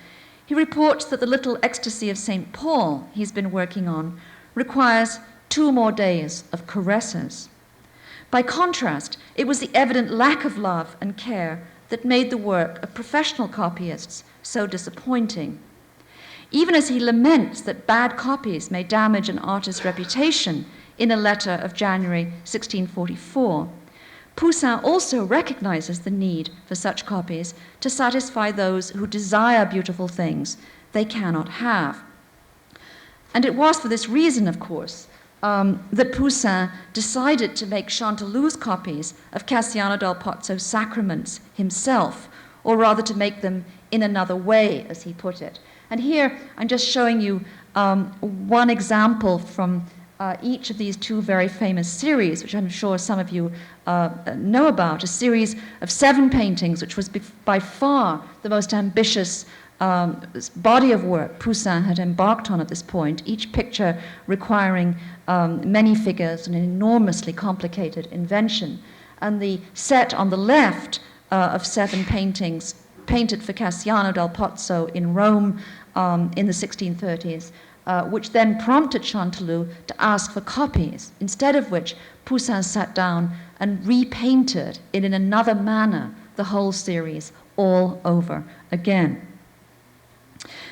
he reports that the little ecstasy of St. Paul he's been working on requires 2 more days of caresses. By contrast, it was the evident lack of love and care that made the work of professional copyists so disappointing. Even as he laments that bad copies may damage an artist's reputation in a letter of January 1644, Poussin also recognizes the need for such copies to satisfy those who desire beautiful things they cannot have. And it was for this reason, of course, that Poussin decided to make Chanteloup's copies of Cassiano dal Pozzo's Sacraments himself, or rather to make them in another way, as he put it. And here I'm just showing you one example from each of these 2 very famous series, which I'm sure some of you know about, a series of 7 paintings, which was by far the most ambitious body of work Poussin had embarked on at this point, each picture requiring many figures, an enormously complicated invention. And the set on the left of 7 paintings painted for Cassiano dal Pozzo in Rome in the 1630s, which then prompted Chanteloup to ask for copies, instead of which Poussin sat down and repainted it in another manner the whole series all over again.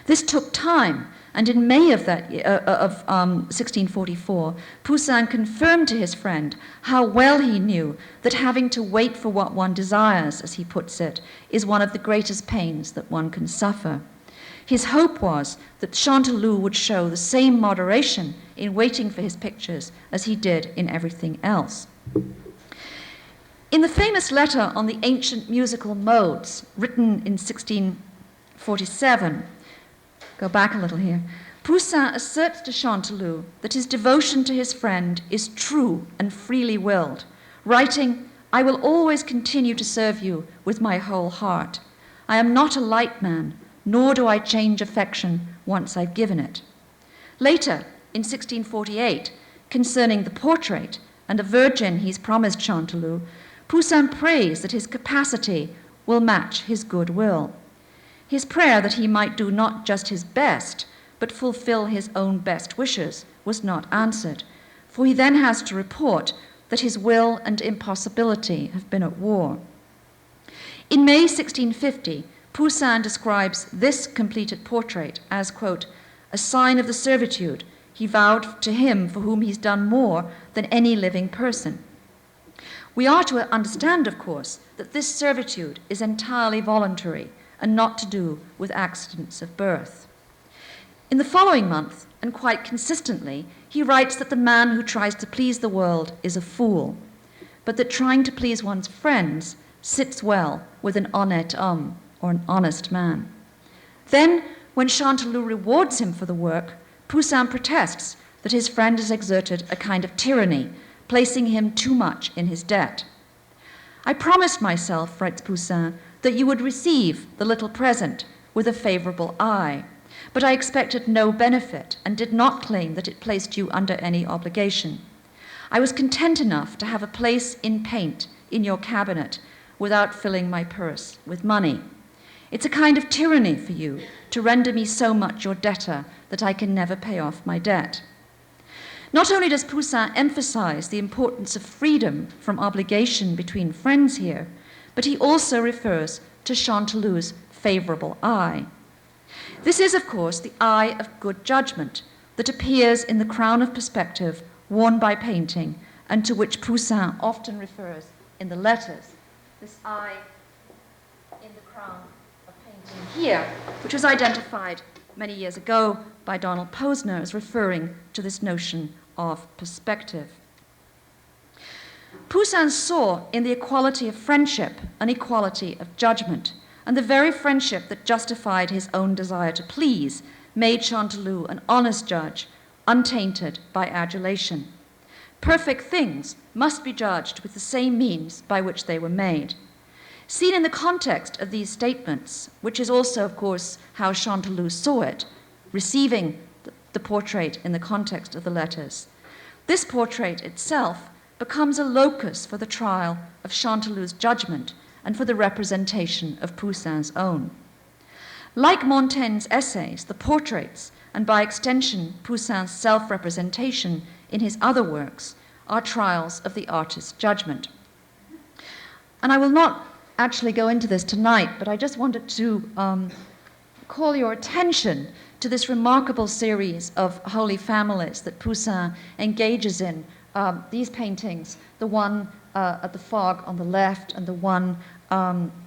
This took time, and in May of 1644, Poussin confirmed to his friend how well he knew that having to wait for what one desires, as he puts it, is one of the greatest pains that one can suffer. His hope was that Chanteloup would show the same moderation in waiting for his pictures as he did in everything else. In the famous letter on the ancient musical modes, written in 1647, go back a little here, Poussin asserts to Chanteloup that his devotion to his friend is true and freely willed, writing, "I will always continue to serve you with my whole heart. I am not a light man, nor do I change affection once I've given it." Later, in 1648, concerning the portrait and a virgin he's promised Chanteloup, Poussin prays that his capacity will match his good will. His prayer that he might do not just his best, but fulfill his own best wishes was not answered, for he then has to report that his will and impossibility have been at war. In May 1650, Poussin describes this completed portrait as, quote, "a sign of the servitude he vowed to him for whom he's done more than any living person." We are to understand, of course, that this servitude is entirely voluntary and not to do with accidents of birth. In the following month, and quite consistently, he writes that the man who tries to please the world is a fool, but that trying to please one's friends sits well with an honnête homme, or an honest man. Then, when Chanteloup rewards him for the work, Poussin protests that his friend has exerted a kind of tyranny, placing him too much in his debt. I promised myself, writes Poussin, that you would receive the little present with a favorable eye, but I expected no benefit and did not claim that it placed you under any obligation. I was content enough to have a place in paint in your cabinet without filling my purse with money. It's a kind of tyranny for you to render me so much your debtor that I can never pay off my debt. Not only does Poussin emphasize the importance of freedom from obligation between friends here, but he also refers to Chanteloup's favorable eye. This is, of course, the eye of good judgment that appears in the crown of perspective worn by painting and to which Poussin often refers in the letters. This eye in the crown of painting here, which was identified many years ago by Donald Posner as referring to this notion of perspective. Poussin saw in the equality of friendship an equality of judgment, and the very friendship that justified his own desire to please made Chanteloup an honest judge, untainted by adulation. Perfect things must be judged with the same means by which they were made. Seen in the context of these statements, which is also, of course, how Chanteloup saw it, receiving the portrait in the context of the letters, this portrait itself becomes a locus for the trial of Chanteloup's judgment and for the representation of Poussin's own. Like Montaigne's essays, the portraits, and by extension Poussin's self-representation in his other works, are trials of the artist's judgment. And I will not actually go into this tonight, but I just wanted to call your attention to this remarkable series of Holy Families that Poussin engages in. These paintings, the one at the Fog on the left and the one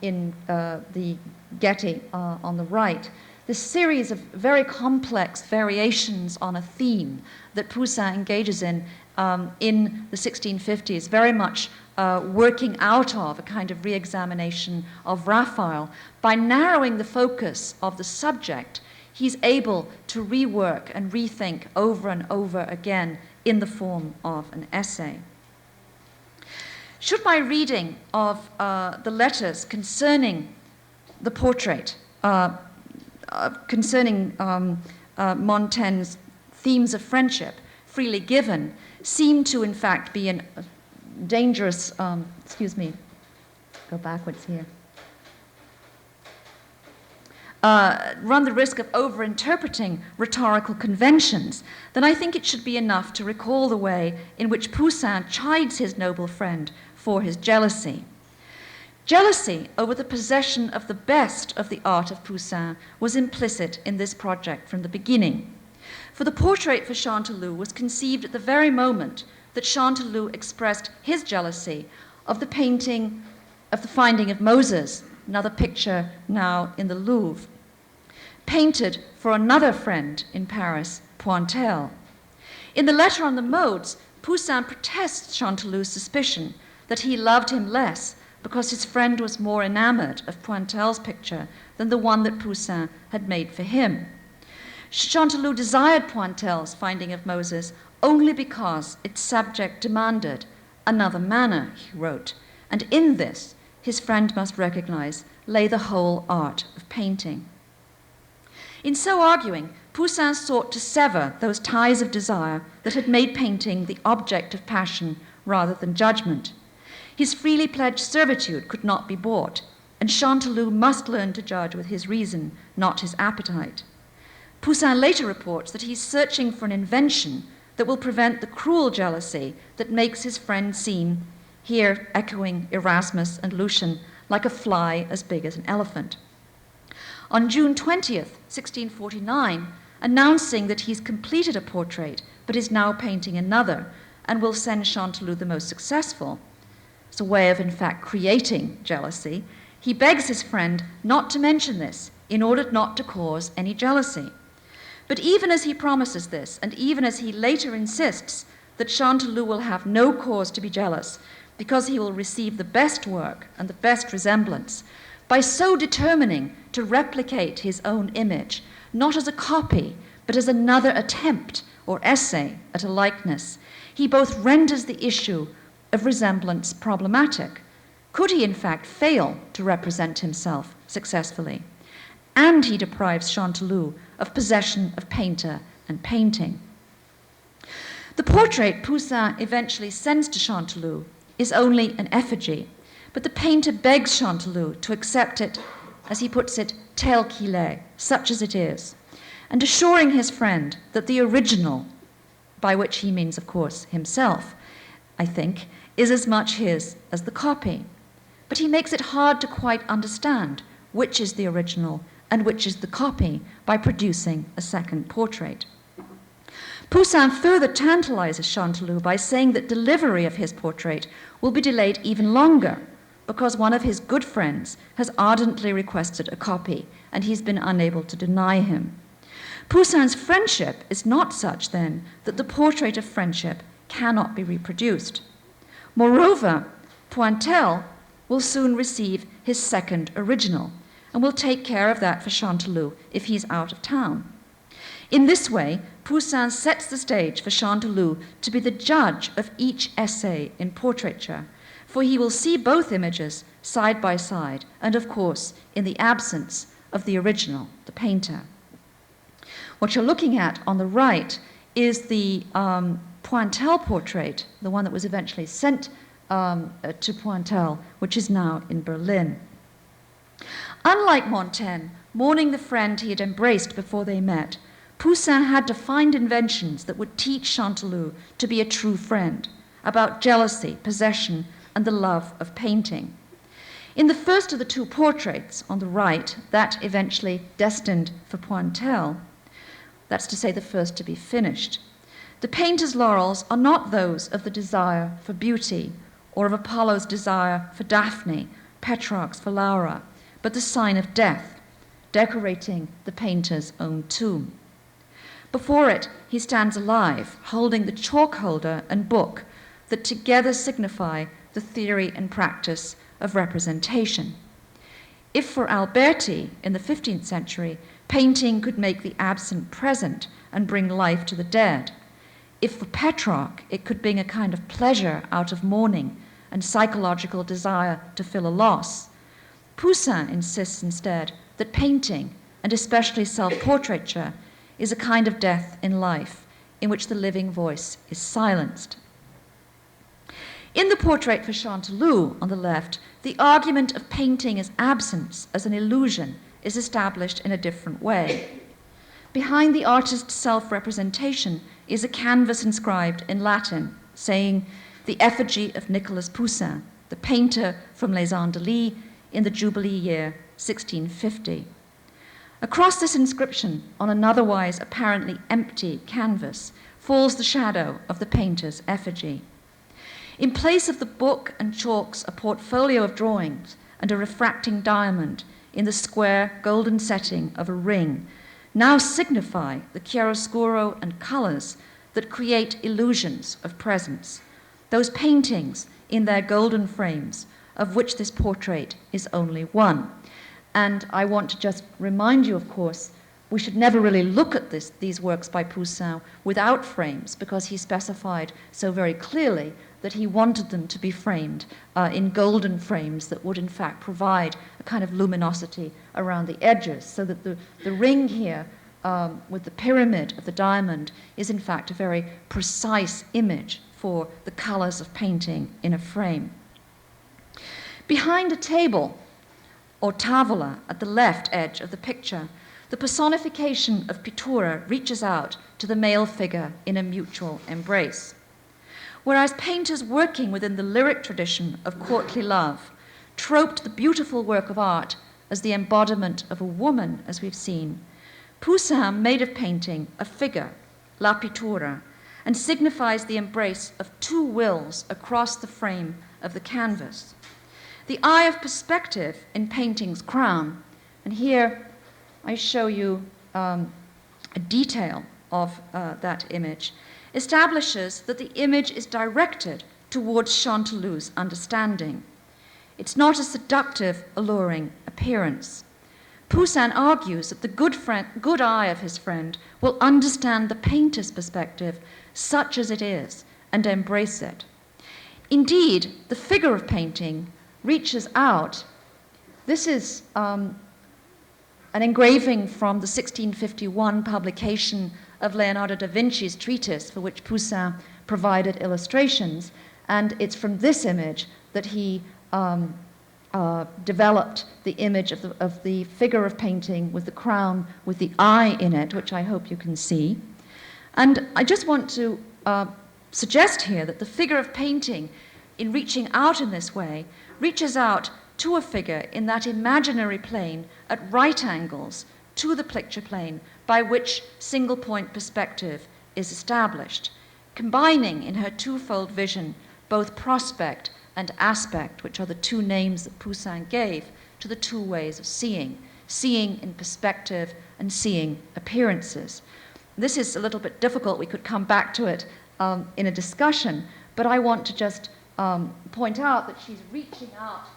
in the Getty on the right. This series of very complex variations on a theme that Poussin engages in the 1650s, very much working out of a kind of re-examination of Raphael. By narrowing the focus of the subject, he's able to rework and rethink over and over again in the form of an essay. Should my reading of the letters concerning the portrait, concerning Montaigne's themes of friendship, freely given, seem to in fact be a dangerous, go backwards here, run the risk of over-interpreting rhetorical conventions, then I think it should be enough to recall the way in which Poussin chides his noble friend for his jealousy. Jealousy over the possession of the best of the art of Poussin was implicit in this project from the beginning. For the portrait for Chanteloup was conceived at the very moment that Chanteloup expressed his jealousy of the painting of the Finding of Moses, another picture now in the Louvre, painted for another friend in Paris, Pointel. In the letter on the modes, Poussin protests Chanteloup's suspicion that he loved him less because his friend was more enamored of Pointel's picture than the one that Poussin had made for him. Chanteloup desired Pointel's Finding of Moses only because its subject demanded another manner, he wrote, and in this, his friend must recognize, lay the whole art of painting. In so arguing, Poussin sought to sever those ties of desire that had made painting the object of passion rather than judgment. His freely pledged servitude could not be bought, and Chanteloup must learn to judge with his reason, not his appetite. Poussin later reports that he's searching for an invention that will prevent the cruel jealousy that makes his friend seem, here echoing Erasmus and Lucian, like a fly as big as an elephant. On June 20th, 1649, announcing that he's completed a portrait but is now painting another and will send Chanteloup the most successful, as a way of, in fact, creating jealousy, he begs his friend not to mention this in order not to cause any jealousy. But even as he promises this, and even as he later insists that Chanteloup will have no cause to be jealous because he will receive the best work and the best resemblance, by so determining to replicate his own image, not as a copy, but as another attempt or essay at a likeness, he both renders the issue of resemblance problematic. Could he in fact fail to represent himself successfully? And he deprives Chanteloup of possession of painter and painting. The portrait Poussin eventually sends to Chanteloup is only an effigy, but the painter begs Chanteloup to accept it, as he puts it, tel qu'il est, such as it is, and assuring his friend that the original, by which he means, of course, himself, I think, is as much his as the copy. But he makes it hard to quite understand which is the original and which is the copy by producing a second portrait. Poussin further tantalizes Chanteloup by saying that delivery of his portrait will be delayed even longer because one of his good friends has ardently requested a copy and he's been unable to deny him. Poussin's friendship is not such, then, that the portrait of friendship cannot be reproduced. Moreover, Pointel will soon receive his second original and will take care of that for Chanteloup if he's out of town. In this way, Poussin sets the stage for Chanteloup to be the judge of each essay in portraiture, for he will see both images side by side, and of course, in the absence of the original, the painter. What you're looking at on the right is the Pointel portrait, the one that was eventually sent to Pointel, which is now in Berlin. Unlike Montaigne, mourning the friend he had embraced before they met, Poussin had to find inventions that would teach Chanteloup to be a true friend, about jealousy, possession, and the love of painting. In the first of the two portraits on the right, that eventually destined for Pointel, that's to say the first to be finished, the painter's laurels are not those of the desire for beauty or of Apollo's desire for Daphne, Petrarch's for Laura, but the sign of death, decorating the painter's own tomb. Before it, he stands alive, holding the chalk holder and book that together signify the theory and practice of representation. If for Alberti in the 15th century, painting could make the absent present and bring life to the dead, if for Petrarch it could bring a kind of pleasure out of mourning and psychological desire to fill a loss, Poussin insists instead that painting, and especially self-portraiture, is a kind of death in life in which the living voice is silenced. In the portrait for Chanteloup on the left, the argument of painting as absence, as an illusion, is established in a different way. Behind the artist's self-representation is a canvas inscribed in Latin, saying, "The effigy of Nicolas Poussin, the painter from Les Andelys in the Jubilee year 1650. Across this inscription, on an otherwise apparently empty canvas, falls the shadow of the painter's effigy. In place of the book and chalks, a portfolio of drawings and a refracting diamond in the square golden setting of a ring now signify the chiaroscuro and colors that create illusions of presence, those paintings in their golden frames, of which this portrait is only one." And I want to just remind you, of course, we should never really look at these works by Poussin without frames, because he specified so very clearly that he wanted them to be framed in golden frames that would in fact provide a kind of luminosity around the edges, so that the ring here with the pyramid of the diamond is in fact a very precise image for the colors of painting in a frame. Behind a table, or tavola, at the left edge of the picture, the personification of pittura reaches out to the male figure in a mutual embrace. Whereas painters working within the lyric tradition of courtly love troped the beautiful work of art as the embodiment of a woman, as we've seen, Poussin made of painting a figure, la pittura, and signifies the embrace of two wills across the frame of the canvas. The eye of perspective in painting's crown, and here I show you a detail of that image, establishes that the image is directed towards Chantelou's understanding. It's not a seductive, alluring appearance. Poussin argues that the good eye of his friend will understand the painter's perspective such as it is and embrace it. Indeed, the figure of painting reaches out. This is an engraving from the 1651 publication of Leonardo da Vinci's treatise, for which Poussin provided illustrations, and it's from this image that he developed the image of the figure of painting with the crown with the eye in it, which I hope you can see. And I just want to suggest here that the figure of painting, in reaching out in this way, reaches out to a figure in that imaginary plane at right angles to the picture plane by which single point perspective is established, combining in her twofold vision both prospect and aspect, which are the two names that Poussin gave to the two ways of seeing in perspective and seeing appearances. This is a little bit difficult. We could come back to it in a discussion, but I want to just point out that she's reaching out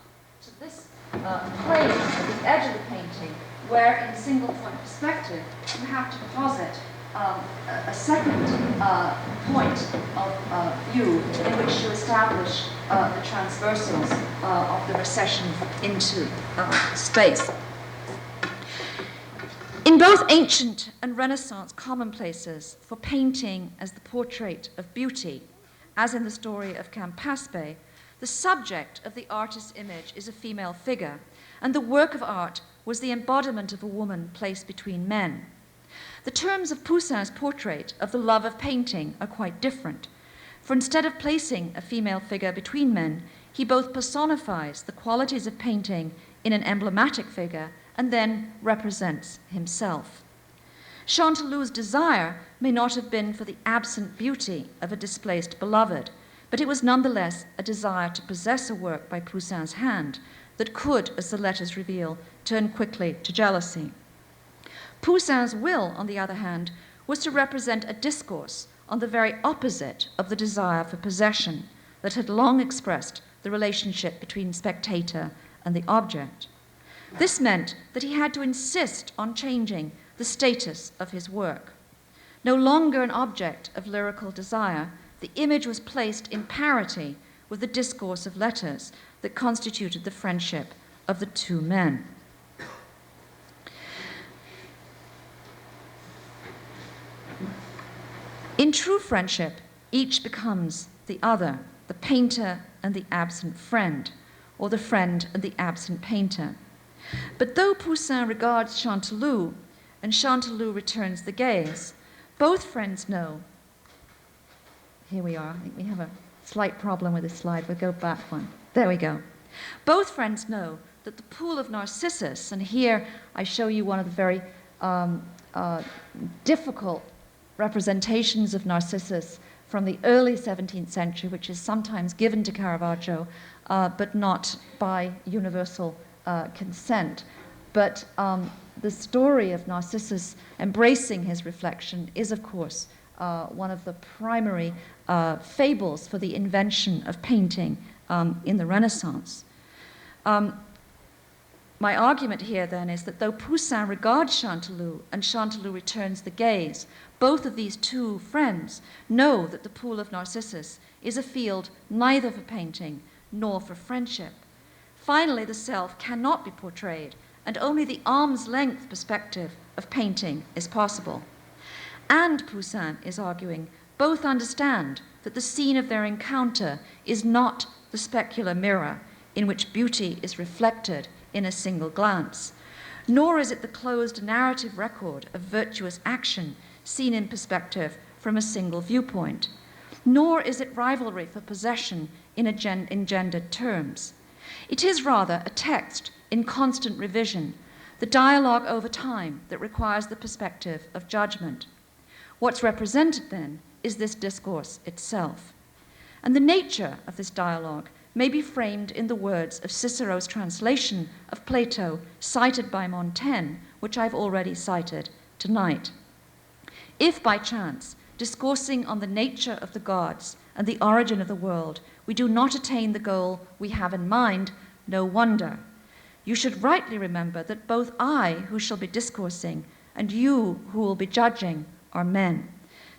to this plane at the edge of the painting, where in single point perspective you have to posit a second point of view in which to establish the transversals of the recession into space. In both ancient and Renaissance commonplaces for painting as the portrait of beauty, as in the story of Campaspe, the subject of the artist's image is a female figure, and the work of art was the embodiment of a woman placed between men. The terms of Poussin's portrait of the love of painting are quite different, for instead of placing a female figure between men, he both personifies the qualities of painting in an emblematic figure and then represents himself. Chantelou's desire may not have been for the absent beauty of a displaced beloved, but it was nonetheless a desire to possess a work by Poussin's hand that could, as the letters reveal, turn quickly to jealousy. Poussin's will, on the other hand, was to represent a discourse on the very opposite of the desire for possession that had long expressed the relationship between spectator and the object. This meant that he had to insist on changing the status of his work. No longer an object of lyrical desire, the image was placed in parity with the discourse of letters that constituted the friendship of the two men. In true friendship, each becomes the other, the painter and the absent friend, or the friend and the absent painter. But though Poussin regards Chanteloup and Chanteloup returns the gaze, both friends know. Here we are. I think we have a slight problem with this slide. We'll go back one. There we go. Both friends know that the pool of Narcissus, and here I show you one of the very difficult representations of Narcissus from the early 17th century, which is sometimes given to Caravaggio, but not by universal consent. But the story of Narcissus embracing his reflection is, of course, one of the primary fables for the invention of painting in the Renaissance. My argument here, then, is that though Poussin regards Chanteloup and Chanteloup returns the gaze, both of these two friends know that the pool of Narcissus is a field neither for painting nor for friendship. Finally, the self cannot be portrayed, and only the arm's length perspective of painting is possible. And, Poussin is arguing, both understand that the scene of their encounter is not the specular mirror in which beauty is reflected in a single glance, nor is it the closed narrative record of virtuous action seen in perspective from a single viewpoint, nor is it rivalry for possession in engendered terms. It is rather a text in constant revision, the dialogue over time that requires the perspective of judgment. What's represented, then, is this discourse itself. And the nature of this dialogue may be framed in the words of Cicero's translation of Plato cited by Montaigne, which I've already cited tonight. If by chance, discoursing on the nature of the gods and the origin of the world, we do not attain the goal we have in mind, no wonder. You should rightly remember that both I, who shall be discoursing, and you, who will be judging, are men,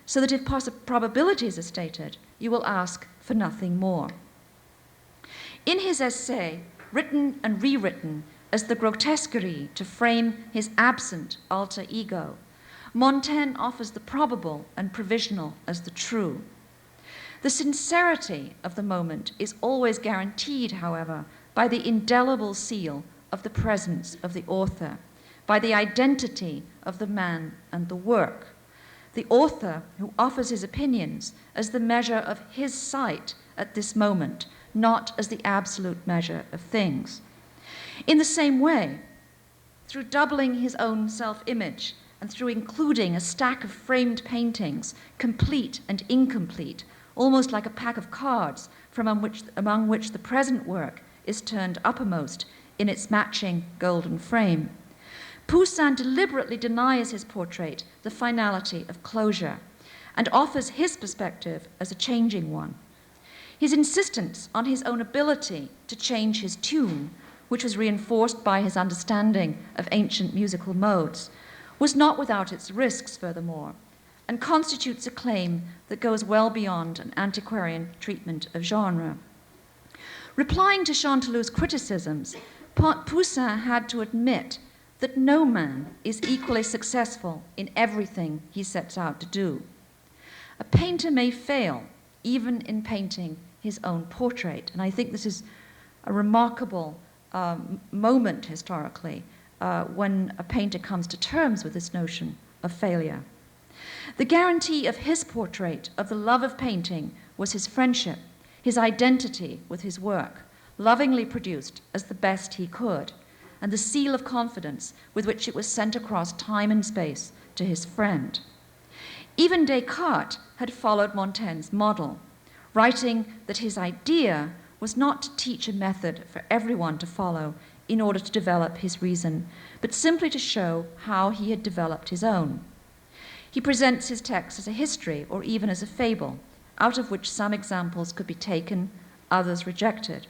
so that if probabilities are stated, you will ask for nothing more. In his essay, written and rewritten as the grotesquerie to frame his absent alter ego, Montaigne offers the probable and provisional as the true. The sincerity of the moment is always guaranteed, however, by the indelible seal of the presence of the author, by the identity of the man and the work. The author who offers his opinions as the measure of his sight at this moment, not as the absolute measure of things. In the same way, through doubling his own self-image and through including a stack of framed paintings, complete and incomplete, almost like a pack of cards among which the present work is turned uppermost in its matching golden frame, Poussin deliberately denies his portrait the finality of closure and offers his perspective as a changing one. His insistence on his own ability to change his tune, which was reinforced by his understanding of ancient musical modes, was not without its risks, furthermore, and constitutes a claim that goes well beyond an antiquarian treatment of genre. Replying to Chantelou's criticisms, Poussin had to admit that no man is equally successful in everything he sets out to do. A painter may fail even in painting his own portrait, and I think this is a remarkable moment historically when a painter comes to terms with this notion of failure. The guarantee of his portrait of the love of painting was his friendship, his identity with his work, lovingly produced as the best he could, and the seal of confidence with which it was sent across time and space to his friend. Even Descartes had followed Montaigne's model, writing that his idea was not to teach a method for everyone to follow in order to develop his reason, but simply to show how he had developed his own. He presents his text as a history or even as a fable, out of which some examples could be taken, others rejected.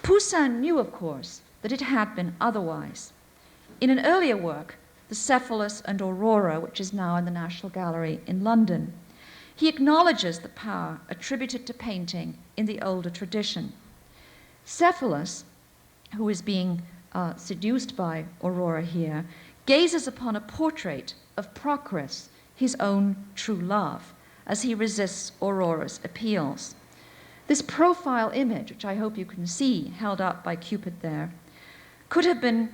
Poussin knew, of course, that it had been otherwise. In an earlier work, The Cephalus and Aurora, which is now in the National Gallery in London, he acknowledges the power attributed to painting in the older tradition. Cephalus, who is being seduced by Aurora here, gazes upon a portrait of Procris, his own true love, as he resists Aurora's appeals. This profile image, which I hope you can see held up by Cupid there, could have been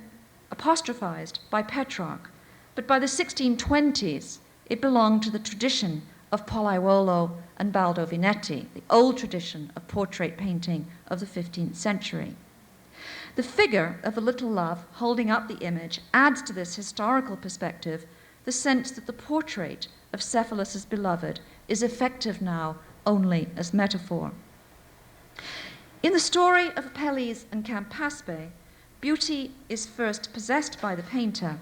apostrophized by Petrarch, but by the 1620s it belonged to the tradition of Pollaiuolo and Baldovinetti, the old tradition of portrait painting of the 15th century. The figure of the little love holding up the image adds to this historical perspective the sense that the portrait of Cephalus's beloved is effective now only as metaphor. In the story of Apelles and Campaspe, beauty is first possessed by the painter.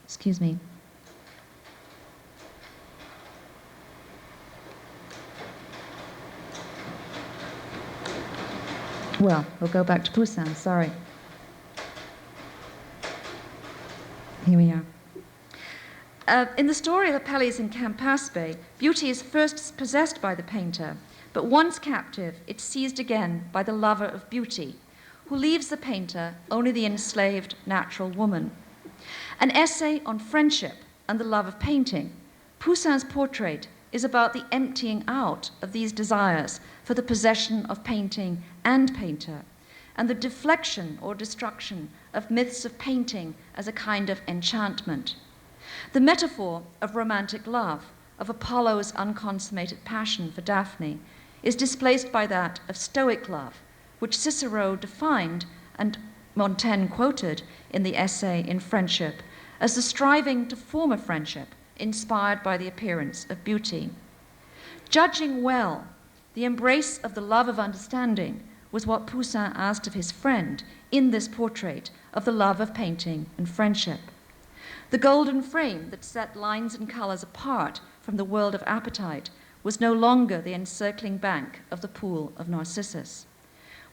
Excuse me. Well, we'll go back to Poussin, sorry. Here we are. In the story of Apelles and Campaspe, beauty is first possessed by the painter, but once captive, it's seized again by the lover of beauty, who leaves the painter only the enslaved natural woman. An essay on friendship and the love of painting, Poussin's portrait is about the emptying out of these desires for the possession of painting and painter, and the deflection or destruction of myths of painting as a kind of enchantment. The metaphor of romantic love, of Apollo's unconsummated passion for Daphne, is displaced by that of Stoic love, which Cicero defined and Montaigne quoted in the essay In Friendship as the striving to form a friendship inspired by the appearance of beauty. Judging well, the embrace of the love of understanding was what Poussin asked of his friend in this portrait of the love of painting and friendship. The golden frame that set lines and colors apart from the world of appetite was no longer the encircling bank of the pool of Narcissus.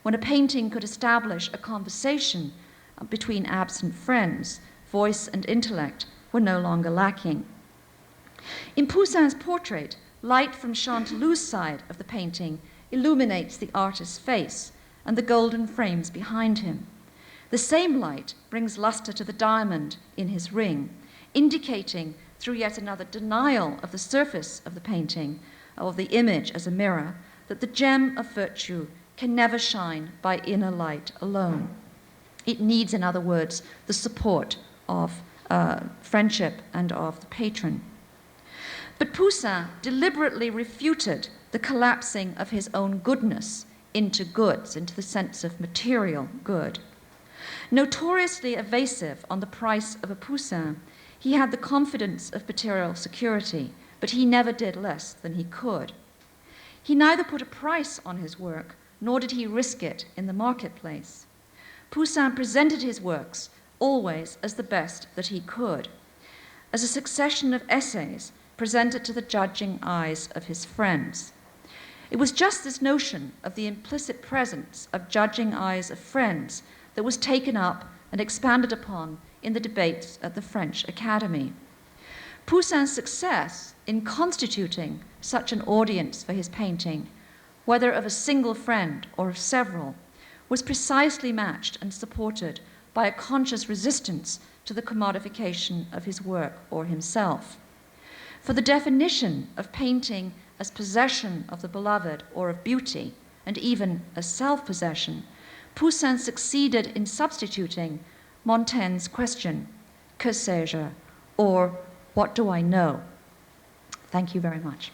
When a painting could establish a conversation between absent friends, voice and intellect were no longer lacking. In Poussin's portrait, light from Chantelou's side of the painting illuminates the artist's face and the golden frames behind him. The same light brings luster to the diamond in his ring, indicating, through yet another denial of the surface of the painting, of the image as a mirror, that the gem of virtue can never shine by inner light alone. It needs, in other words, the support of friendship and of the patron. But Poussin deliberately refuted the collapsing of his own goodness into goods, into the sense of material good. Notoriously evasive on the price of a Poussin, he had the confidence of material security, but he never did less than he could. He neither put a price on his work, nor did he risk it in the marketplace. Poussin presented his works always as the best that he could, as a succession of essays presented to the judging eyes of his friends. It was just this notion of the implicit presence of judging eyes of friends that was taken up and expanded upon in the debates at the French Academy. Poussin's success in constituting such an audience for his painting, whether of a single friend or of several, was precisely matched and supported by a conscious resistance to the commodification of his work or himself. For the definition of painting as possession of the beloved or of beauty, and even as self-possession, Poussin succeeded in substituting Montaigne's question, que sais-je, or what do I know? Thank you very much.